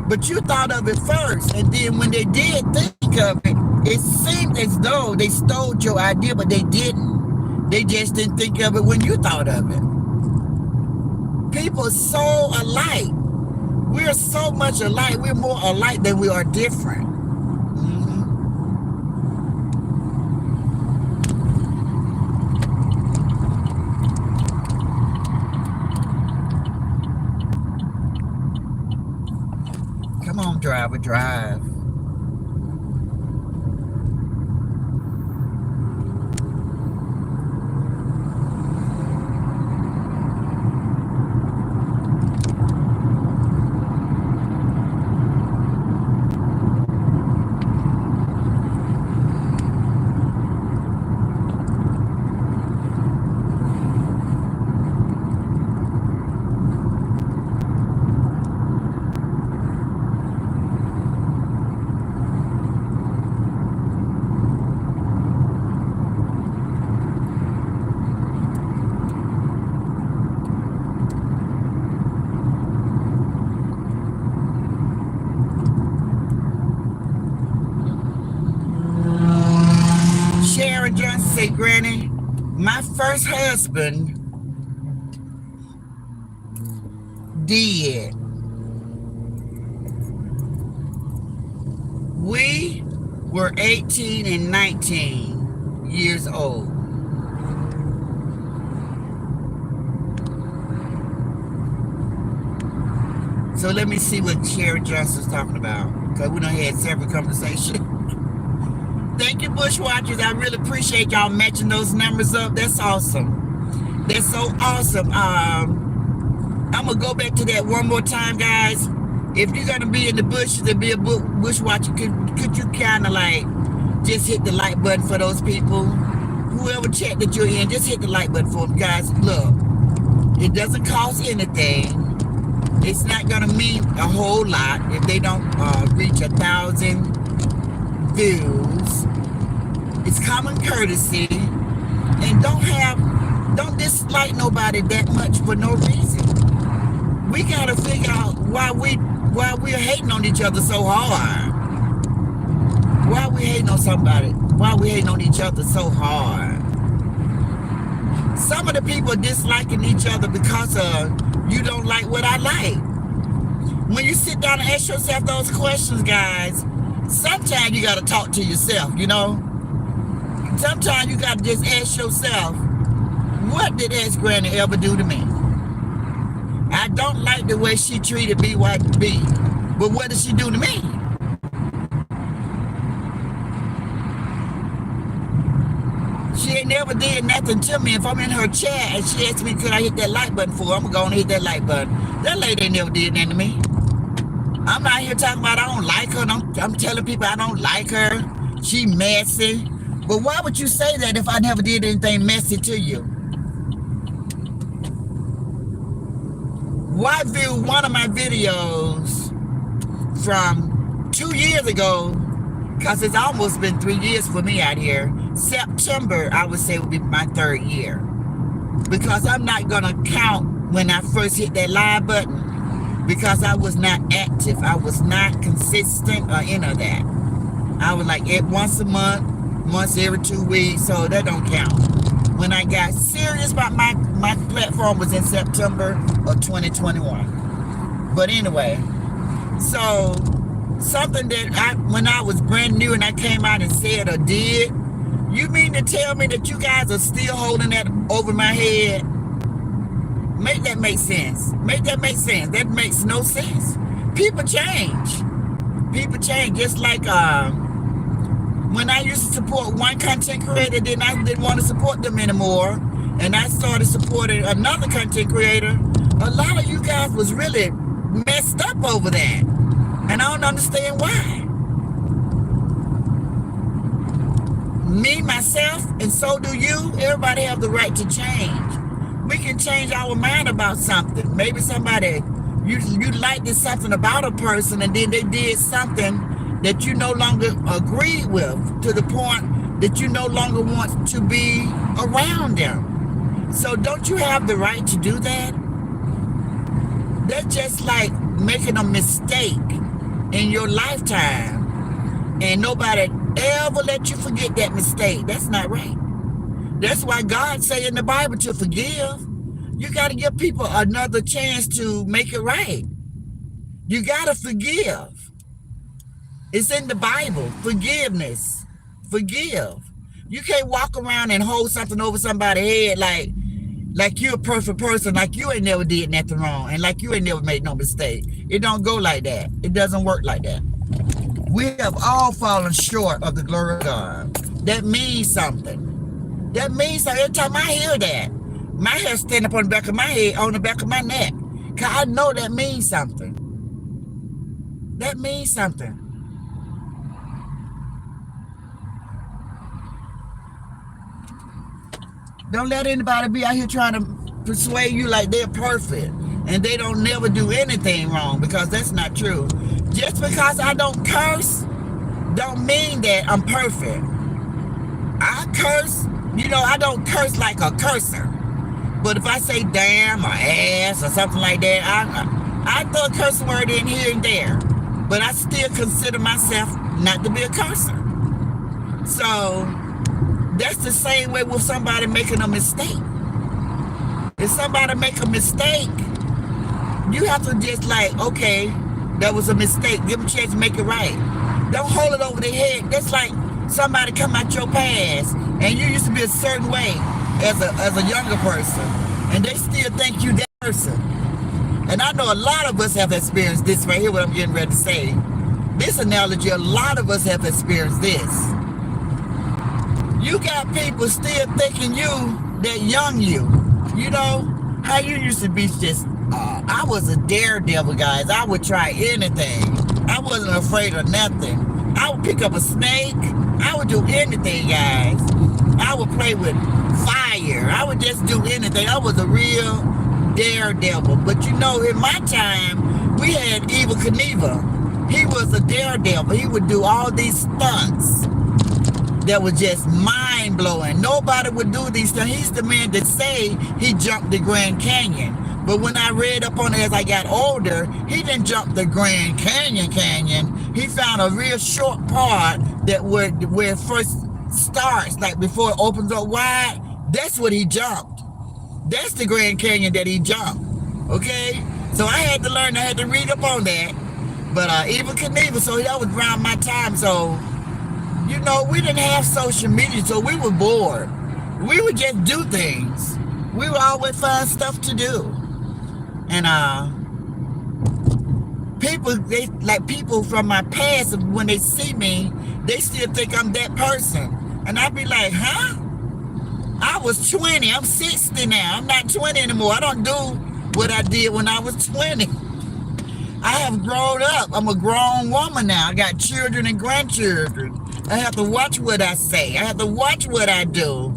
But you thought of it first, and then when they did think of it, it seemed as though they stole your idea, but they didn't. They just didn't think of it when you thought of it. People are so alike. We're so much alike. We're more alike than we are different. driver drive. Sharon Johnson say, Granny, my first husband did. We were 18 and 19 years old. So let me see what Sharon Johnson's talking about, because we done had several conversations. Thank you, Bushwatchers. I really appreciate y'all matching those numbers up. That's awesome. That's so awesome. I'm going to go back to that one more time, guys. If you're going to be in the bushes and be a Bushwatcher, could you kind of like just hit the like button for those people? Whoever chat that you're in, just hit the like button for them, guys. Look, it doesn't cost anything. It's not going to mean a whole lot if they don't reach 1,000 views. It's common courtesy, and don't dislike nobody that much for no reason. We gotta figure out why we're hating on each other so hard. Why we hating on somebody? Why we hating on each other so hard? Some of the people disliking each other because you don't like what I like. When you sit down and ask yourself those questions, guys, sometimes you got to talk to yourself, you know? Sometimes you got to just ask yourself, what did Ex Granny ever do to me? I don't like the way she treated BYB, but what did she do to me? She ain't never did nothing to me. If I'm in her chat and she asked me, could I hit that like button for her, I'm going to go and hit that like button. That lady ain't never did nothing to me. I'm not here talking about I don't like her. I'm telling people I don't like her. She messy. But why would you say that if I never did anything messy to you? Why view one of my videos from 2 years ago, because it's almost been 3 years for me out here. September, I would say, would be my 3rd year. Because I'm not going to count when I first hit that live button, because I was not active. I was not consistent or any of that. I was like once a month, once every 2 weeks, so that don't count. When I got serious about my platform was in September of 2021. But anyway, so something that when I was brand new and I came out and said or did, you mean to tell me that you guys are still holding that over my head? Make that make sense. Make that make sense. That makes no sense. People change. People change. Just like when I used to support one content creator, then I didn't want to support them anymore, and I started supporting another content creator. A lot of you guys was really messed up over that, and I don't understand why. Me, myself, and so do you. Everybody have the right to change. We can change our mind about something. Maybe somebody, you liked something about a person, and then they did something that you no longer agree with, to the point that you no longer want to be around them. So don't you have the right to do that? That's just like making a mistake in your lifetime and nobody ever let you forget that mistake. That's not right. That's why God say in the Bible to forgive. You got to give people another chance to make it right. You got to forgive. It's in the Bible. Forgiveness. Forgive. You can't walk around and hold something over somebody's head like Like you a perfect person, like you ain't never did nothing wrong, and like you ain't never made no mistake. It don't go like that. It doesn't work like that. We have all fallen short of the glory of God. That means something. That means something. Every time I hear that, my hair stand up on the back of my head, on the back of my neck. Cause I know that means something. That means something. Don't let anybody be out here trying to persuade you like they're perfect and they don't never do anything wrong, because that's not true. Just because I don't curse don't mean that I'm perfect. I curse, I don't curse like a cursor. But if I say damn or ass or something like that, I throw a curse word in here and there. But I still consider myself not to be a cursor. So that's the same way with somebody making a mistake. If somebody make a mistake, you have to just like, okay, that was a mistake. Give them a chance to make it right. Don't hold it over their head. That's like somebody come out your past and you used to be a certain way as a younger person, and they still think you that person. And I know a lot of us have experienced this right here, what I'm getting ready to say. This analogy, a lot of us have experienced this. You got people still thinking you that young you. You know, how you used to be just, I was a daredevil, guys. I would try anything. I wasn't afraid of nothing. I would pick up a snake. I would do anything, guys. I would play with fire. I would just do anything. I was a real daredevil. But in my time, we had Evel Knievel. He was a daredevil. He would do all these stunts that was just mind-blowing. Nobody would do these things. He's the man that say he jumped the Grand Canyon. But when I read up on it as I got older, he didn't jump the Grand Canyon. He found a real short part that where it first starts, like before it opens up wide. That's what he jumped. That's the Grand Canyon that he jumped. Okay? So I had to learn, I had to read up on that. But Evel Knievel, so that was around my time. So, we didn't have social media, so we were bored. We would just do things. We would always find stuff to do. And people from my past, when they see me, they still think I'm that person. And I'd be like, huh? I was 20. I'm 60 now. I'm not 20 anymore. I don't do what I did when I was 20. I have grown up. I'm a grown woman now. I got children and grandchildren. I have to watch what I say. I have to watch what I do.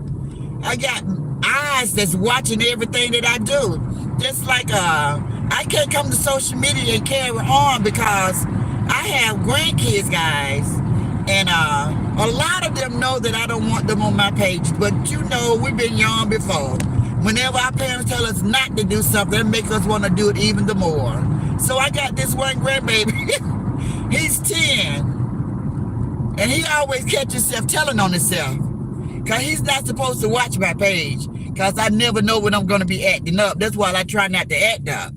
I got eyes that's watching everything that I do. Just like I can't come to social media and carry on because I have grandkids, guys. And a lot of them know that I don't want them on my page. But we've been young before. Whenever our parents tell us not to do something, it makes us want to do it even the more. So I got this one grandbaby. He's 10. And he always catches himself telling on himself. Because he's not supposed to watch my page. Because I never know when I'm going to be acting up. That's why I try not to act up.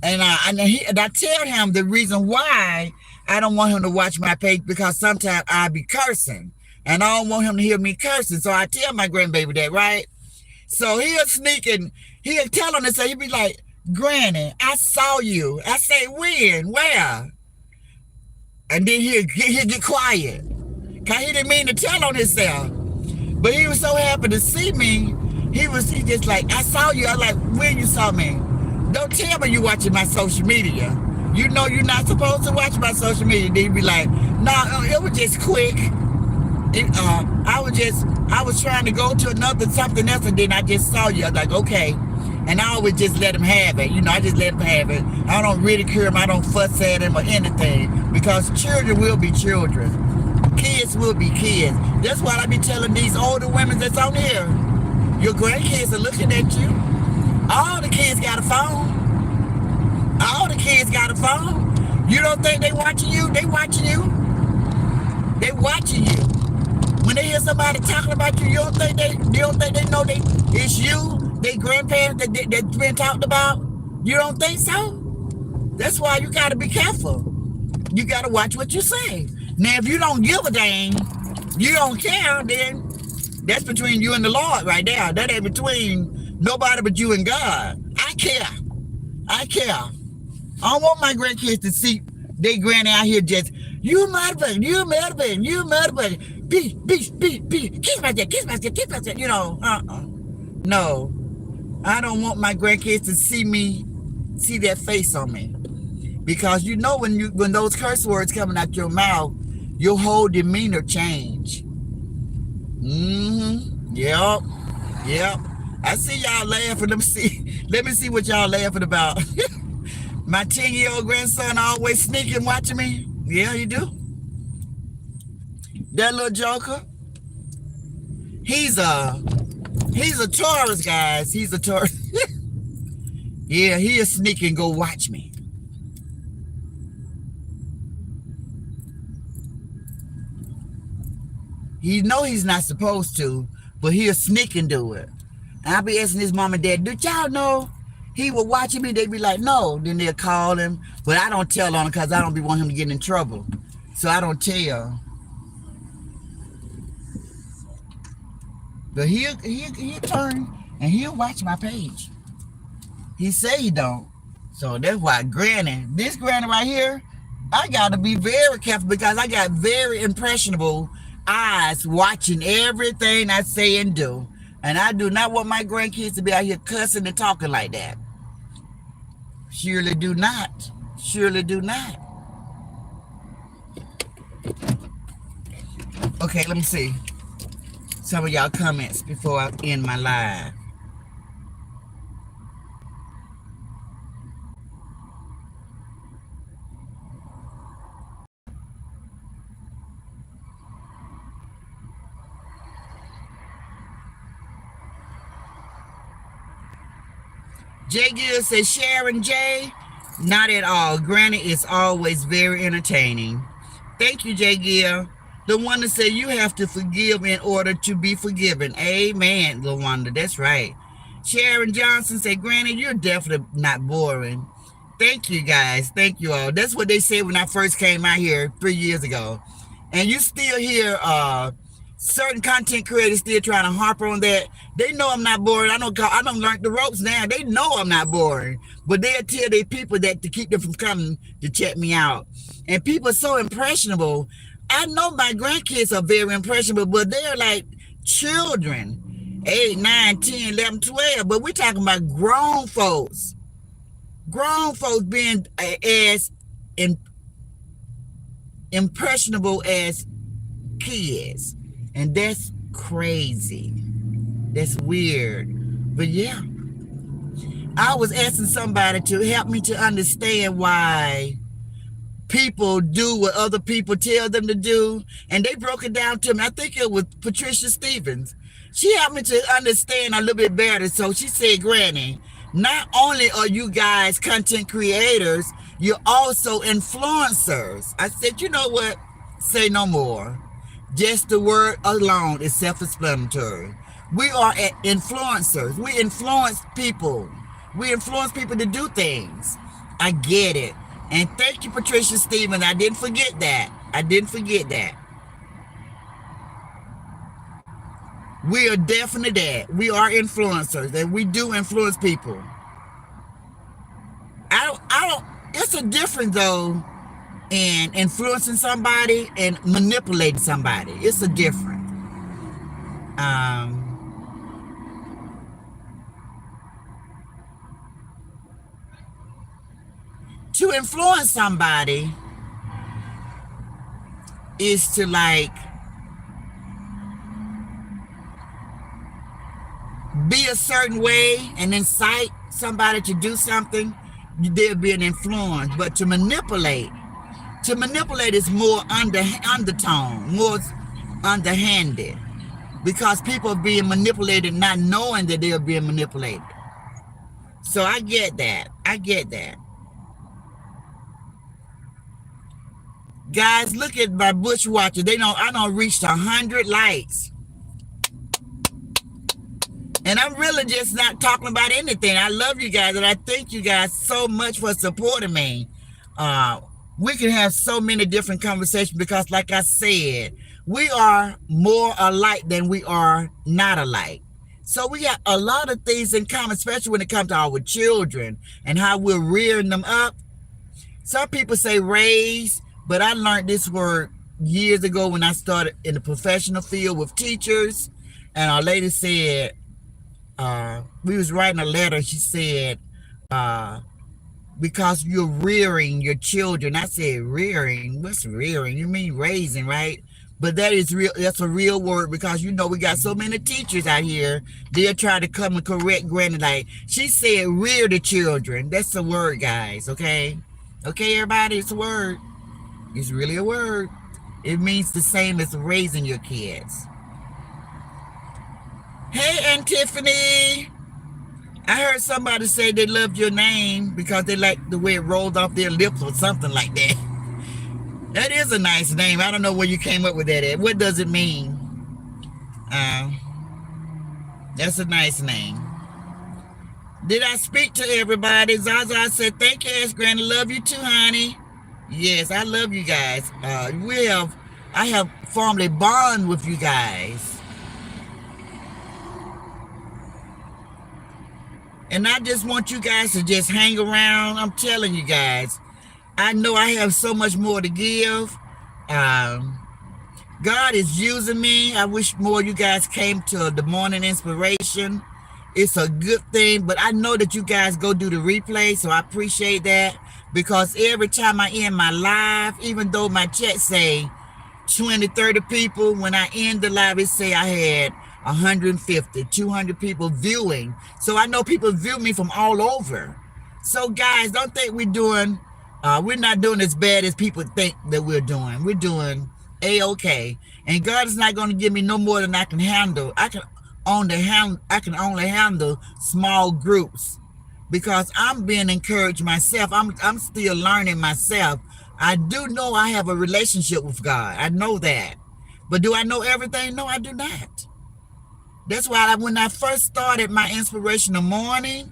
And I tell him the reason why I don't want him to watch my page, because sometimes I'll be cursing. And I don't want him to hear me cursing. So I tell my grandbaby that, right? So he'll sneak and he'll tell on himself. He'll be like, Granny, I saw you. I say, when? Where? And then he'll get quiet. Because he didn't mean to tell on himself. But he was so happy to see me. He just like, I saw you. I was like, when you saw me? Don't tell me you watching my social media. You know you're not supposed to watch my social media. Then he'd be like, no, it was just quick. I was trying to go to something else, and then I just saw you. I was like, okay. And I always just let him have it. I just let him have it. I don't ridicule him. I don't fuss at him or anything. Because children will be children. Kids will be kids. That's why I be telling these older women that's on here, your grandkids are looking at you. All the kids got a phone. All the kids got a phone. You don't think they watching you? They watching you. They watching you. When they hear somebody talking about you, you don't think they know it's you? They grandparents that's been talked about? You don't think so? That's why you got to be careful. You got to watch what you say. Now, if you don't give a dang, you don't care, then that's between you and the Lord right there. That ain't between Nobody but you and God. I care. I care. I don't want my grandkids to see they granny out here just, you motherfucker, you motherfucker, you motherfucker, kiss myself, kiss myself, kiss myself, you know. No, I don't want my grandkids to see that face on me. Because you know when those curse words coming out your mouth, your whole demeanor change. Yep. I see y'all laughing. Let me see what y'all laughing about. My 10-year-old grandson always sneaking watching me. Yeah, he do. That little joker. He's a Taurus, guys. He's a Taurus. Yeah, he is sneaking. Go watch me. He know he's not supposed to, but he'll sneak and do it. And I'll be asking his mom and dad, did y'all know he was watching me? They'd be like, no. Then they'll call him. But I don't tell on him because I don't be want him to get in trouble. So I don't tell. But he'll turn and he'll watch my page. He say he don't. So that's why this granny right here, I got to be very careful because I got very impressionable eyes watching everything I say and do. And I do not want my grandkids to be out here cussing and talking like that. Surely do not. Surely do not. Okay, let me see some of y'all comments before I end my live. Jay Gill says, Sharon J, not at all. Granny is always very entertaining. Thank you, Jay Gill. The one that said you have to forgive in order to be forgiven. Amen, LaWanda. That's right. Sharon Johnson said, Granny, you're definitely not boring. Thank you, guys. Thank you all. That's what they said when I first came out here 3 years ago. And you still hear certain content creators still trying to harp on that. They know I'm not boring. I don't learn the ropes now. They know I'm not boring. But they'll tell their people that to keep them from coming to check me out. And people are so impressionable. I know my grandkids are very impressionable, but they're like children. 8, 9, 10, 11, 12. But we're talking about grown folks. Grown folks being as impressionable as kids. And that's crazy. That's weird. But yeah. I was asking somebody to help me to understand why people do what other people tell them to do. And they broke it down to me. I think it was Patricia Stevens. She helped me to understand a little bit better. So she said, Granny, not only are you guys content creators, you're also influencers. I said, you know what? Say no more. Just the word alone is self-explanatory. We are influencers. We influence people. We influence people to do things. I get it. And thank you, Patricia Stevens. I didn't forget that. We are definitely that. We are influencers, and we do influence people. I don't. It's a difference though in influencing somebody and manipulating somebody. It's a difference. To influence somebody is to like be a certain way and incite somebody to do something. There'll be an influence. But to manipulate is more undertone, more underhanded, because people are being manipulated not knowing that they're being manipulated. So I get that. Guys, look at my Bushwatcher. I don't reach 100 likes. And I'm really just not talking about anything. I love you guys, and I thank you guys so much for supporting me. We can have so many different conversations because, like I said, we are more alike than we are not alike. So we got a lot of things in common, especially when it comes to our children and how we're rearing them up. Some people say raise, but I learned this word years ago when I started in the professional field with teachers. And our lady said, we was writing a letter. She said, uh, because you're rearing your children. I said, rearing? What's rearing? You mean raising, right? But that is real. That's a real word because we got so many teachers out here. They're trying to come and correct Granny. Like she said, rear the children. That's the word, guys. Okay, okay, everybody. It's a word. It's really a word. It means the same as raising your kids. Hey, Aunt Tiffany. I heard somebody say they loved your name because they like the way it rolled off their lips or something like that. That is a nice name. I don't know where you came up with that at. What does it mean? Uh, that's a nice name. Did I speak to everybody? Zaza said, thank you, Ask Granny. Love you too, honey. Yes, I love you guys. I have formed a bond with you guys. And I just want you guys to just hang around. I'm telling you guys, I know I have so much more to give. God is using me. I wish more of you guys came to the morning inspiration. It's a good thing, but I know that you guys go do the replay, so I appreciate that because every time I end my live, even though my chat say 20, 30 people, when I end the live, it say I had 150, 200 people viewing. So I know people view me from all over. So guys, don't think we're not doing as bad as people think that we're doing. We're doing A-okay. And God is not going to give me no more than I can handle. I can only handle small groups because I'm being encouraged myself. I'm still learning myself. I do know I have a relationship with God. I know that. But do I know everything? No, I do not. That's why when I first started my inspirational morning,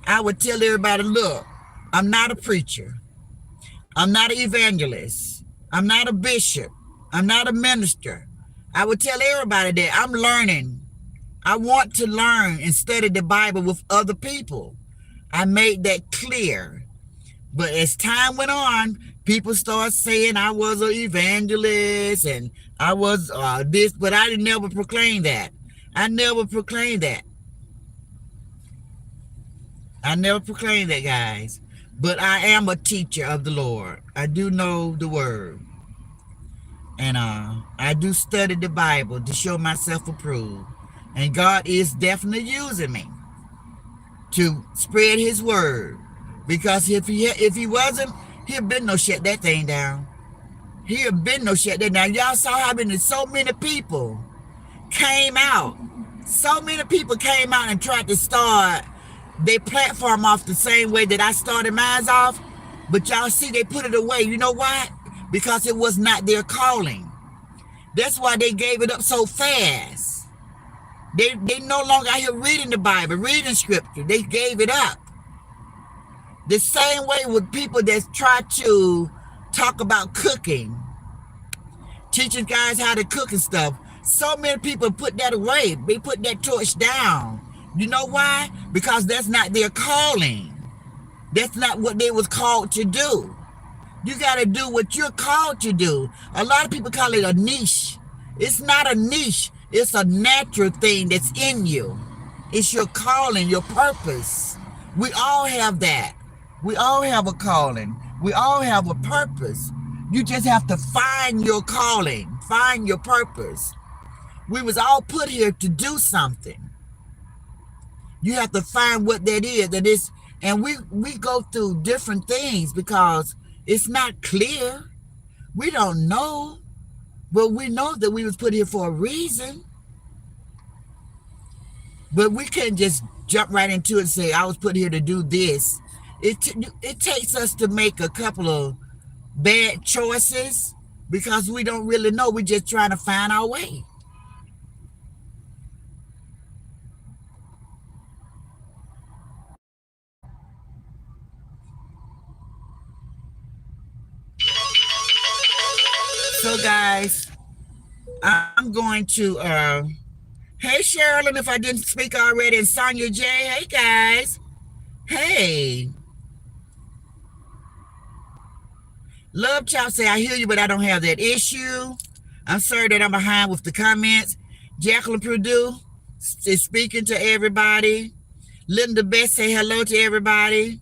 I would tell everybody, look, I'm not a preacher. I'm not an evangelist. I'm not a bishop. I'm not a minister. I would tell everybody that I'm learning. I want to learn and study the Bible with other people. I made that clear. But as time went on, people started saying I was an evangelist and I was this, but I never proclaimed that. I never proclaimed that. I never proclaimed that, guys. But I am a teacher of the Lord. I do know the word. And I do study the Bible to show myself approved. And God is definitely using me to spread his word. Because if he wasn't, he'd been no shut that thing down. He'd been no shut that down. Y'all saw how so many people came out. So many people came out and tried to start their platform off the same way that I started mine off. But y'all see, they put it away. You know why? Because it was not their calling. That's why they gave it up so fast. They no longer out here reading the Bible, reading scripture. They gave it up. The same way with people that try to talk about cooking, teaching guys how to cook and stuff. So many people put that away. They put that torch down. You know why? Because that's not their calling. That's not what they was called to do. You got to do what you're called to do. A lot of people call it a niche. It's not a niche. It's a natural thing that's in you. It's your calling, your purpose. We all have that. We all have a calling. We all have a purpose. You just have to find your calling, find your purpose. We was all put here to do something. You have to find what that is. And we go through different things because it's not clear. We don't know. But we know that we was put here for a reason. But we can't just jump right into it and say, I was put here to do this. It takes us to make a couple of bad choices because we don't really know. We're just trying to find our way. So guys, I'm going to Hey, Sherilyn, if I didn't speak already, and Sonia J. Hey, guys. Hey. Love Child say, I hear you, but I don't have that issue. I'm sorry that I'm behind with the comments. Jacqueline Purdue is speaking to everybody. Linda Best say hello to everybody.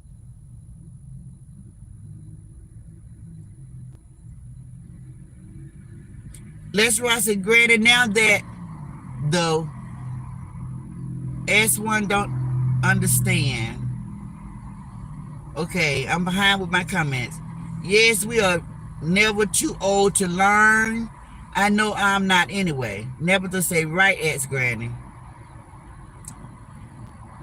Les Ross said, granted, now that the S1 don't understand. Okay, I'm behind with my comments. Yes, we are never too old to learn. I know I'm not anyway. Never to say right, ex-granny.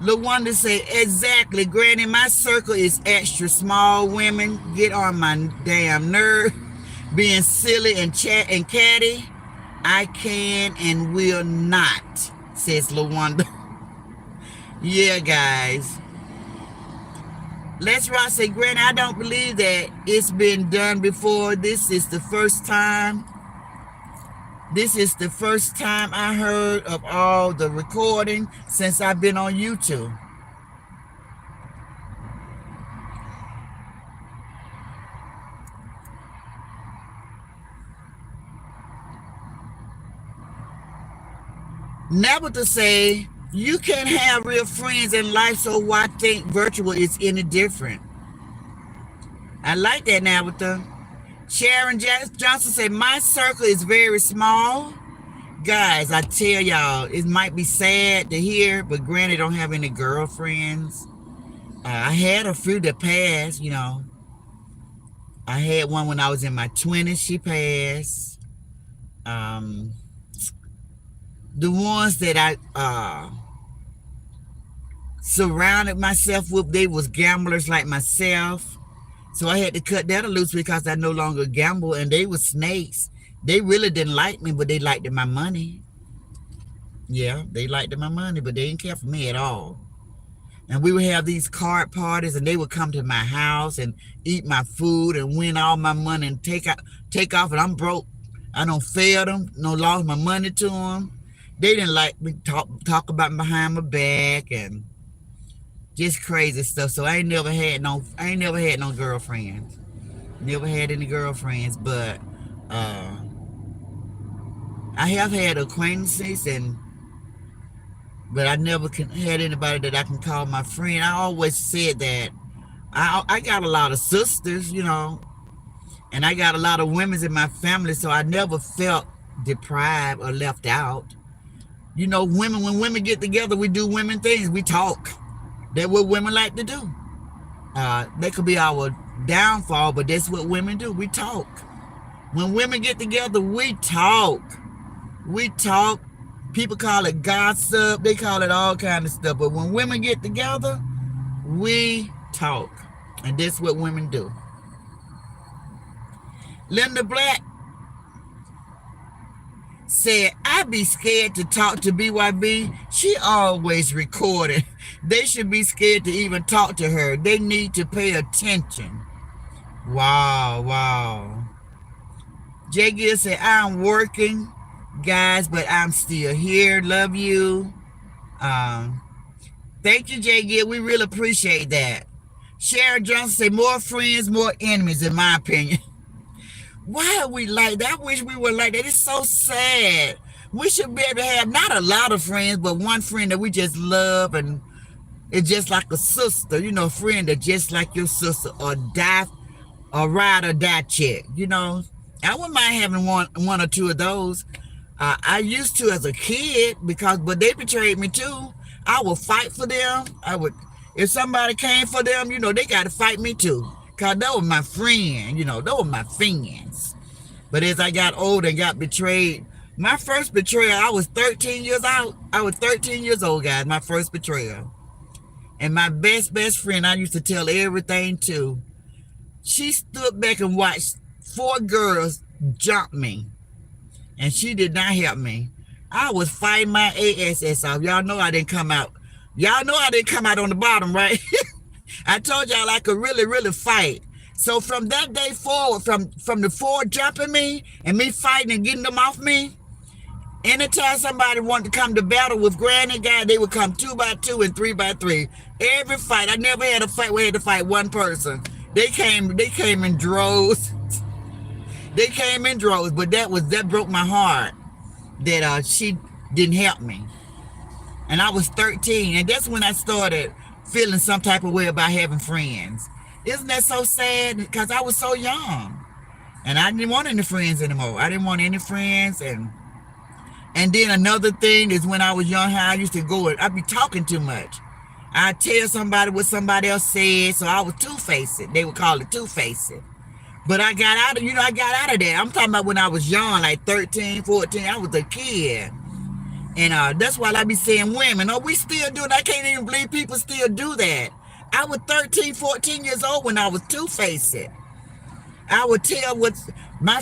LaWanda say, exactly, granny, my circle is extra small. Women get on my damn nerve. Being silly and chat and catty. I can and will not, says LaWanda. Yeah, guys. Les Ross say, granny, I don't believe that it's been done before. This is the first time. This is the first time I heard of all the recording since I've been on YouTube. Never to say, you can't have real friends in life, so why think virtual is any different? I like that, Nabitha. Sharon Johnson said, my circle is very small. Guys, I tell y'all, it might be sad to hear, but granted, don't have any girlfriends. I had a few that passed, you know. I had one when I was in my 20s, she passed. The ones that I surrounded myself with, they was gamblers like myself. So I had to cut that loose because I no longer gamble, and they were snakes. They really didn't like me, but they liked my money. Yeah, they liked my money, but they didn't care for me at all. And we would have these card parties, and they would come to my house and eat my food and win all my money and take off, and I'm broke. I don't fail them, no lost my money to them. They didn't like me talk about me behind my back and just crazy stuff. So I ain't never had no girlfriends. Never had any girlfriends, but I have had acquaintances, but I never had anybody that I can call my friend. I always said that I got a lot of sisters, you know, and I got a lot of women in my family, so I never felt deprived or left out. You know, when women get together, we do women things. We talk. That's what women like to do. That could be our downfall, but that's what women do. We talk. When women get together, we talk. We talk. People call it gossip. They call it all kind of stuff. But when women get together, we talk. And that's what women do. Linda Black said, I'd be scared to talk to BYB. She always recorded. They should be scared to even talk to her. They need to pay attention. Wow. Jay Gill said, I'm working, guys, but I'm still here. Love you. Thank you, Jay Gill. We really appreciate that. Sharon Johnson said, more friends, more enemies, in my opinion. Why are we like that? I wish we were like that. It's so sad. We should be able to have not a lot of friends, but one friend that we just love, and it's just like a sister, you know, a friend that just like your sister, or ride or die chick, you know. I wouldn't mind having one or two of those. I used to as a kid, but they betrayed me too. I would fight for them. If somebody came for them, you know, they got to fight me too. Because that was my friend, you know, that was my friends. But as I got older and got betrayed, my first betrayal, I was 13 years old. I was 13 years old, guys, my first betrayal. And my best friend, I used to tell everything to. She stood back and watched 4 girls jump me. And she did not help me. I was fighting my ass off. Y'all know I didn't come out. Y'all know I didn't come out on the bottom, right? I told y'all I could really, really fight. So from that day forward, from the 4 jumping me and me fighting and getting them off me, Anytime somebody wanted to come to battle with Granny Guy, they would come 2 by 2 and 3 by 3. Every fight, I never had a fight where I had to fight one person. They came in droves. They came in droves, but that broke my heart that she didn't help me. And I was 13, and that's when I started feeling some type of way about having friends. Isn't that so sad? Because I was so young, and I didn't want any friends anymore. I didn't want any friends, and then another thing is when I was young, how I used to go, I'd be talking too much. I'd tell somebody what somebody else said, so I was two-faced. They would call it two-faced. But I got out of that. I'm talking about when I was young, like 13, 14. I was a kid. And that's why I be saying women, we still do it. I can't even believe people still do that. I was 13, 14 years old when I was two-faced. I would tell what my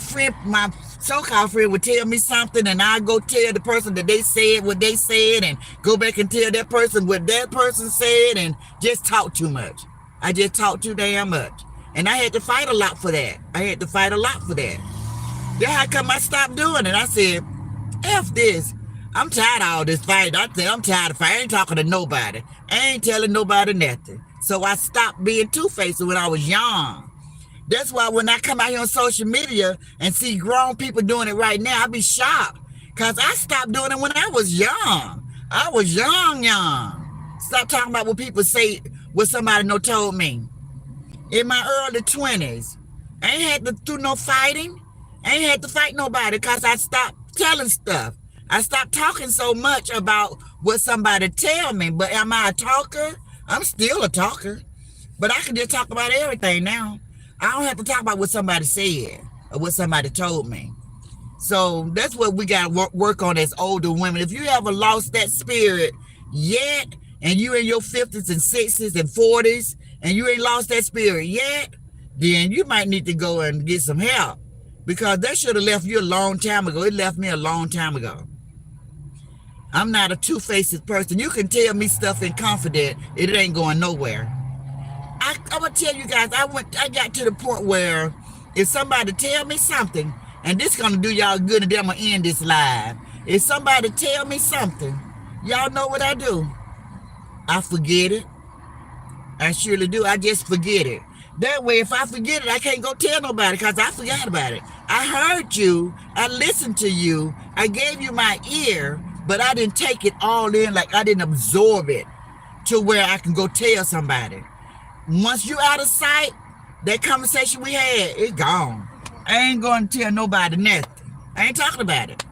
so-called friend would tell me something, and I go tell the person that they said what they said, and go back and tell that person what that person said, and just talk too much. I just talk too damn much. And I had to fight a lot for that. Then how come I stopped doing it? I said, F this. I'm tired of all this fighting. I'm tired of fighting. I ain't talking to nobody. I ain't telling nobody nothing. So I stopped being two-faced when I was young. That's why when I come out here on social media and see grown people doing it right now, I be shocked. Because I stopped doing it when I was young. I was young. Stop talking about what people say, what somebody told me. In my early 20s, I ain't had to do no fighting. I ain't had to fight nobody because I stopped telling stuff. I stopped talking so much about what somebody tell me. But am I a talker? I'm still a talker. But I can just talk about everything now. I don't have to talk about what somebody said or what somebody told me. So that's what we got to work on as older women. If you ever lost that spirit yet, and you in your 50s and 60s and 40s, and you ain't lost that spirit yet, then you might need to go and get some help. Because that should have left you a long time ago. It left me a long time ago. I'm not a two-faced person. You can tell me stuff in confidence. It ain't going nowhere. I'm going to tell you guys, I got to the point where if somebody tell me something, and this is going to do y'all good, and then I'm going to end this live. If somebody tell me something, y'all know what I do. I forget it. I surely do. I just forget it. That way, if I forget it, I can't go tell nobody because I forgot about it. I heard you. I listened to you. I gave you my ear, but I didn't take it all in. Like I didn't absorb it to where I can go tell somebody. Once you out of sight, that conversation we had, it's gone. I ain't going to tell nobody nothing. I ain't talking about it.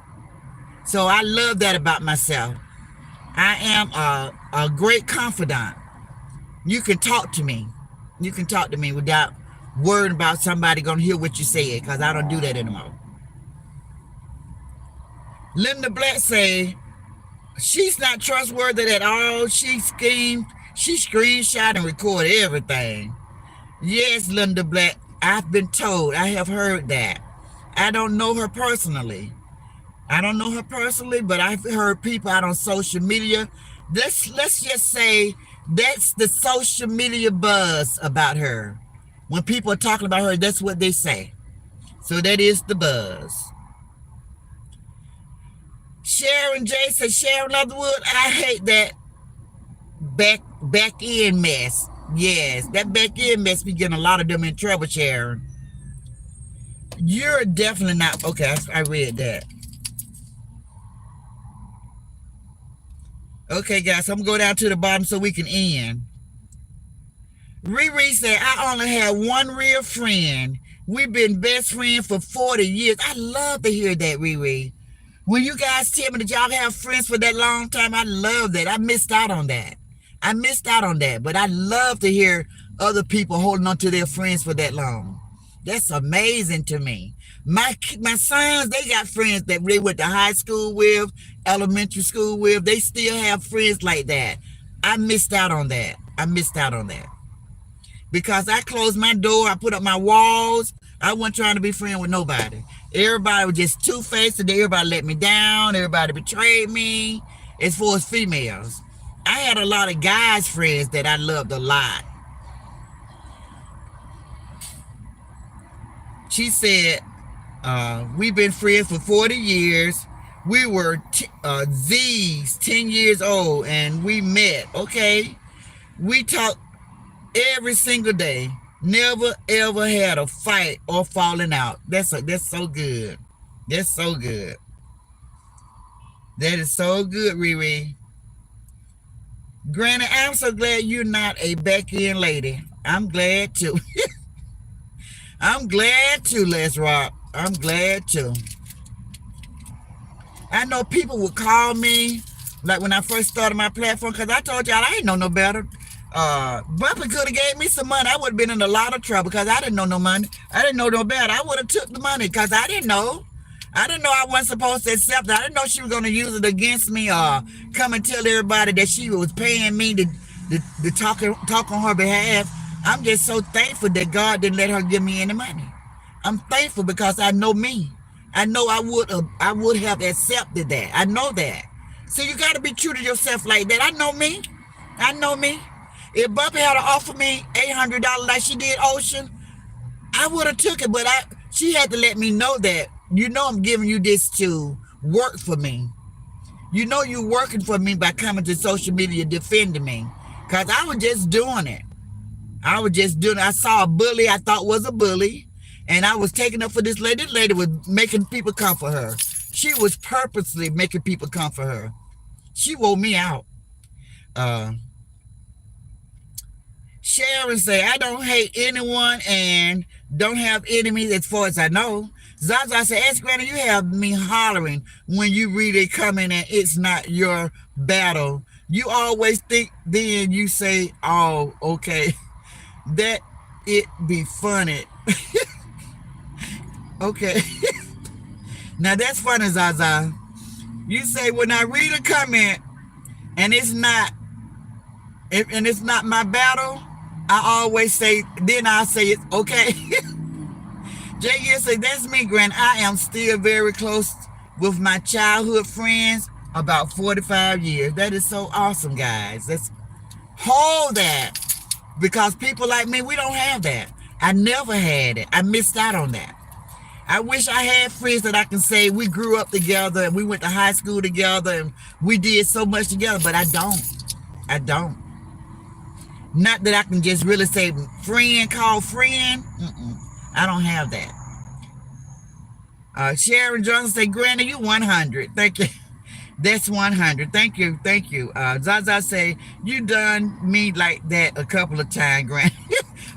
So I love that about myself. I am a great confidant. You can talk to me. You can talk to me without worrying about somebody going to hear what you say, because I don't do that anymore. Linda Black say, she's not trustworthy at all. She schemed. She screenshot and recorded everything. Yes, Linda Black, I've been told. I have heard that. I don't know her personally. But I've heard people out on social media. Let's just say that's the social media buzz about her. When people are talking about her, that's what they say. So that is the buzz. Sharon J says, Sharon Leatherwood, I hate that back end mess. Yes, that back end mess be getting a lot of them in trouble, Sharon. You're definitely not. Okay, I read that. Okay, guys, I'm going to go down to the bottom so we can end. Riri said, I only have one real friend. We've been best friends for 40 years. I love to hear that, Riri. When you guys tell me that y'all have friends for that long time, I love that. I missed out on that. But I love to hear other people holding on to their friends for that long. That's amazing to me. My sons, they got friends that they went to high school with, elementary school with. They still have friends like that. I missed out on that. Because I closed my door, I put up my walls. I wasn't trying to be friends with nobody. Everybody was just two-faced, and everybody let me down. Everybody betrayed me. As far as females, I had a lot of guys friends that I loved a lot. She said, we've been friends for 40 years. We were Z's 10 years old and we met. Okay. We talked every single day. Never ever had a fight or falling out. That's so good. That's so good. That is so good, Riri. Granny, I'm so glad you're not a back end lady. I'm glad too. I'm glad too, Les Rock. I'm glad too. I know people would call me, like when I first started my platform, because I told y'all I ain't know no better. Bumpy could have gave me some money. I would have been in a lot of trouble because I didn't know no money. I didn't know no better. I would have took the money because I didn't know. I didn't know I wasn't supposed to accept it. I didn't know she was going to use it against me or come and tell everybody that she was paying me to talk on her behalf. I'm just so thankful that God didn't let her give me any money. I'm thankful because I know me. I know I would have accepted that. I know that. So you got to be true to yourself like that. I know me. I know me. If Bumpy had to offer me $800 like she did Ocean, I would have took it. But she had to let me know that, you know, I'm giving you this to work for me. You know you're working for me by coming to social media defending me. Because I was just doing it. I saw a bully I thought was a bully. And I was taking up for this lady. This lady was making people come for her. She was purposely making people come for her. She wore me out. Sharon say, I don't hate anyone and don't have enemies as far as I know. Zaza said, ask Granny, you have me hollering when you really come in and it's not your battle. You always think then you say, oh, okay. That it be funny. Okay. Now that's funny, Zaza. You say when I read a comment and it's not my battle, I always say, then I say it's okay. Jay say, that's me, Grant. I am still very close with my childhood friends, about 45 years. That is so awesome, guys. Let's hold that. Because people like me, we don't have that. I never had it. I missed out on that. I wish I had friends that I can say we grew up together and we went to high school together and we did so much together, but I don't. I don't. Not that I can just really say friend, call friend. I don't have that. Sharon Johnson say, Granny, you 100. Thank you. That's 100. Thank you. Thank you. Zaza say, you done me like that a couple of times, Granny.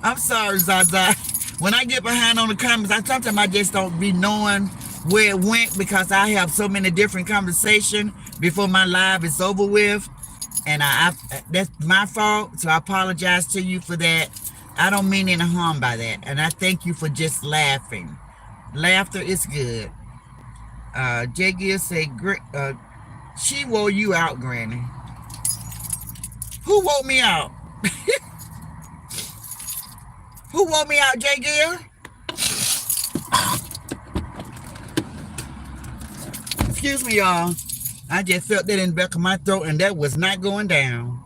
I'm sorry, Zaza. When I get behind on the comments, sometimes I just don't be knowing where it went because I have so many different conversations before my live is over with. And that's my fault, so I apologize to you for that. I don't mean any harm by that. And I thank you for just laughing. Laughter is good. Jay Gill say, she wore you out, Granny. Who wore me out? Who wore me out, Jay Gill? Excuse me, y'all. I just felt that in the back of my throat, and that was not going down.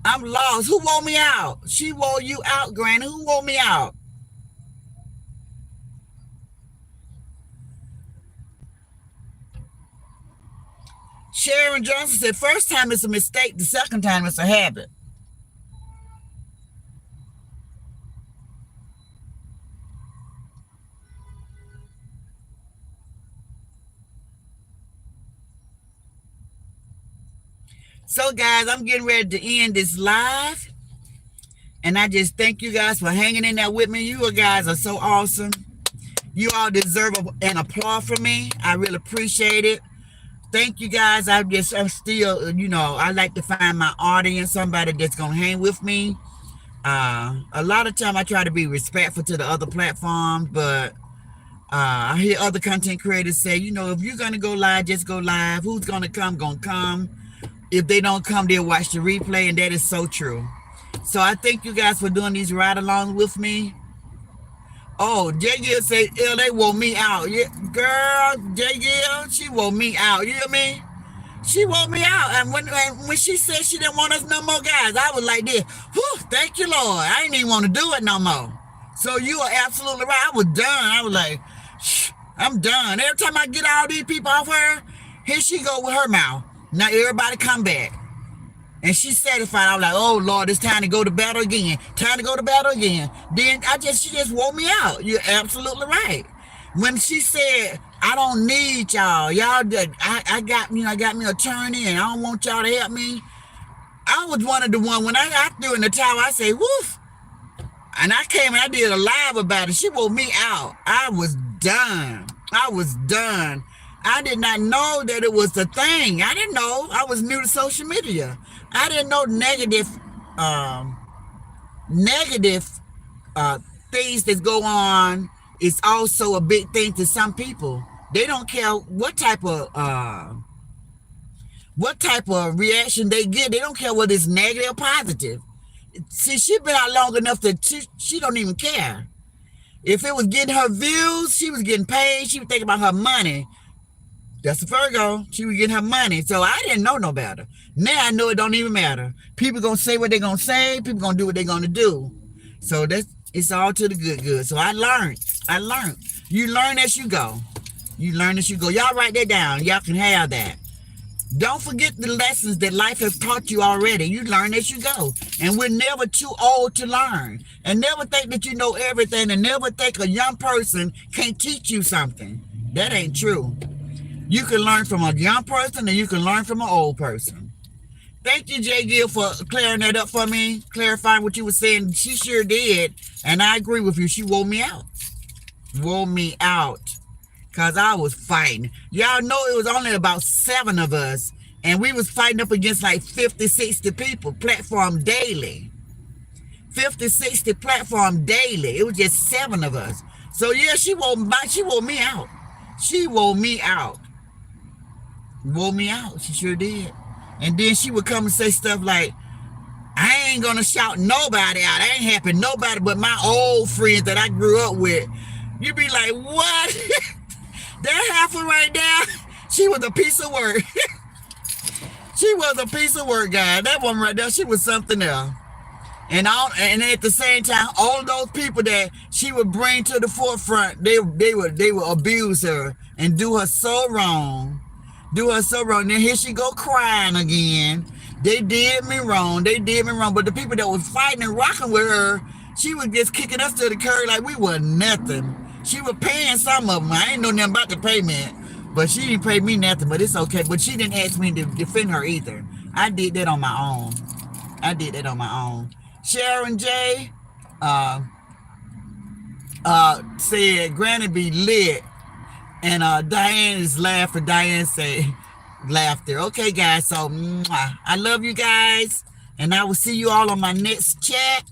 I'm lost. Who wore me out? She wore you out, Granny. Who wore me out? Sharon Johnson said, first time it's a mistake, the second time it's a habit. So, guys, I'm getting ready to end this live. And I just thank you guys for hanging in there with me. You guys are so awesome. You all deserve an applause from me. I really appreciate it. Thank you guys. I'm still, I like to find my audience, somebody that's going to hang with me. A lot of time I try to be respectful to the other platforms, but I hear other content creators say, if you're going to go live, just go live. Who's going to come. If they don't come, they'll watch the replay, and that is so true. So I thank you guys for doing these ride-alongs with me. Oh, Jay Gill say, they wore me out. Yeah, girl, Jay Gill, she wore me out. You hear me? She wore me out. And when she said she didn't want us no more, guys, I was like this. Whew, thank you, Lord. I didn't even want to do it no more. So you are absolutely right. I was done. I was like, shh, I'm done. Every time I get all these people off her, here she go with her mouth. Now everybody come back. And she's satisfied. I was like, oh Lord, it's time to go to battle again. Time to go to battle again. Then she just wore me out. You're absolutely right. When she said, I don't need y'all. Y'all, I got me an attorney and I don't want y'all to help me. I was one of the one, when I got through in the tower, I say, woof. And I came and I did a live about it. She wore me out. I was done. I was done. I did not know that it was a thing. I didn't know. I was new to social media. I didn't know negative things that go on is also a big thing to some people. They don't care what type of reaction they get. They don't care whether it's negative or positive. See, she been out long enough that she don't even care. If it was getting her views, she was getting paid. She was thinking about her money. That's a Virgo. She was getting her money. So I didn't know no better. Now I know it don't even matter. People gonna say what they're gonna say. People gonna do what they're gonna do. So it's all to the good. So I learned. You learn as you go. Y'all write that down. Y'all can have that. Don't forget the lessons that life has taught you already. You learn as you go. And we're never too old to learn. And never think that you know everything, and never think a young person can't teach you something. That ain't true. You can learn from a young person and you can learn from an old person. Thank you, Jay Gill, for clearing that up for me, clarifying what you were saying. She sure did. And I agree with you. She wore me out. Because I was fighting. Y'all know it was only about 7 of us. And we was fighting up against like 50, 60 people. Platform daily. 50, 60 platform daily. It was just 7 of us. So yeah, she wore me out. She wore me out. She sure did. And then she would come and say stuff like, I ain't gonna shout nobody out. I ain't helping nobody but my old friends that I grew up with. You be like, what? That heifer right there, she was a piece of work. She was a piece of work, guy. That woman right there, she was something else. And at the same time, all those people that she would bring to the forefront, they would abuse her and do her so wrong. Then here she go crying again. They did me wrong. But the people that was fighting and rocking with her, she was just kicking us to the curb like we were nothing. She was paying some of them. I ain't know nothing about the payment, but she didn't pay me nothing. But it's okay. But she didn't ask me to defend her either. I did that on my own. Sharon J. Said Granny be lit. And Diane is laughing. Diane say laughter. Okay, guys. So I love you guys. And I will see you all on my next chat.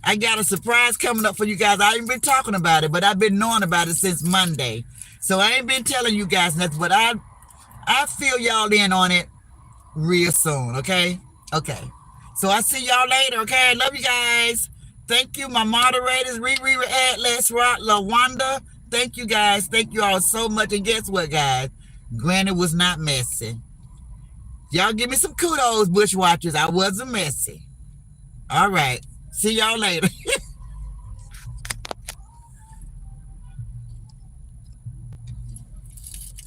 I got a surprise coming up for you guys. I ain't been talking about it, but I've been knowing about it since Monday. So I ain't been telling you guys nothing, but I fill y'all in on it real soon, okay? Okay. So I see y'all later, okay? Love you guys. Thank you, my moderators, Riri, Let's Rock, LaWanda. Thank you guys. Thank you all so much. And guess what, guys? Granny was not messy. Y'all give me some kudos, Bushwatchers. I wasn't messy. All right. See y'all later.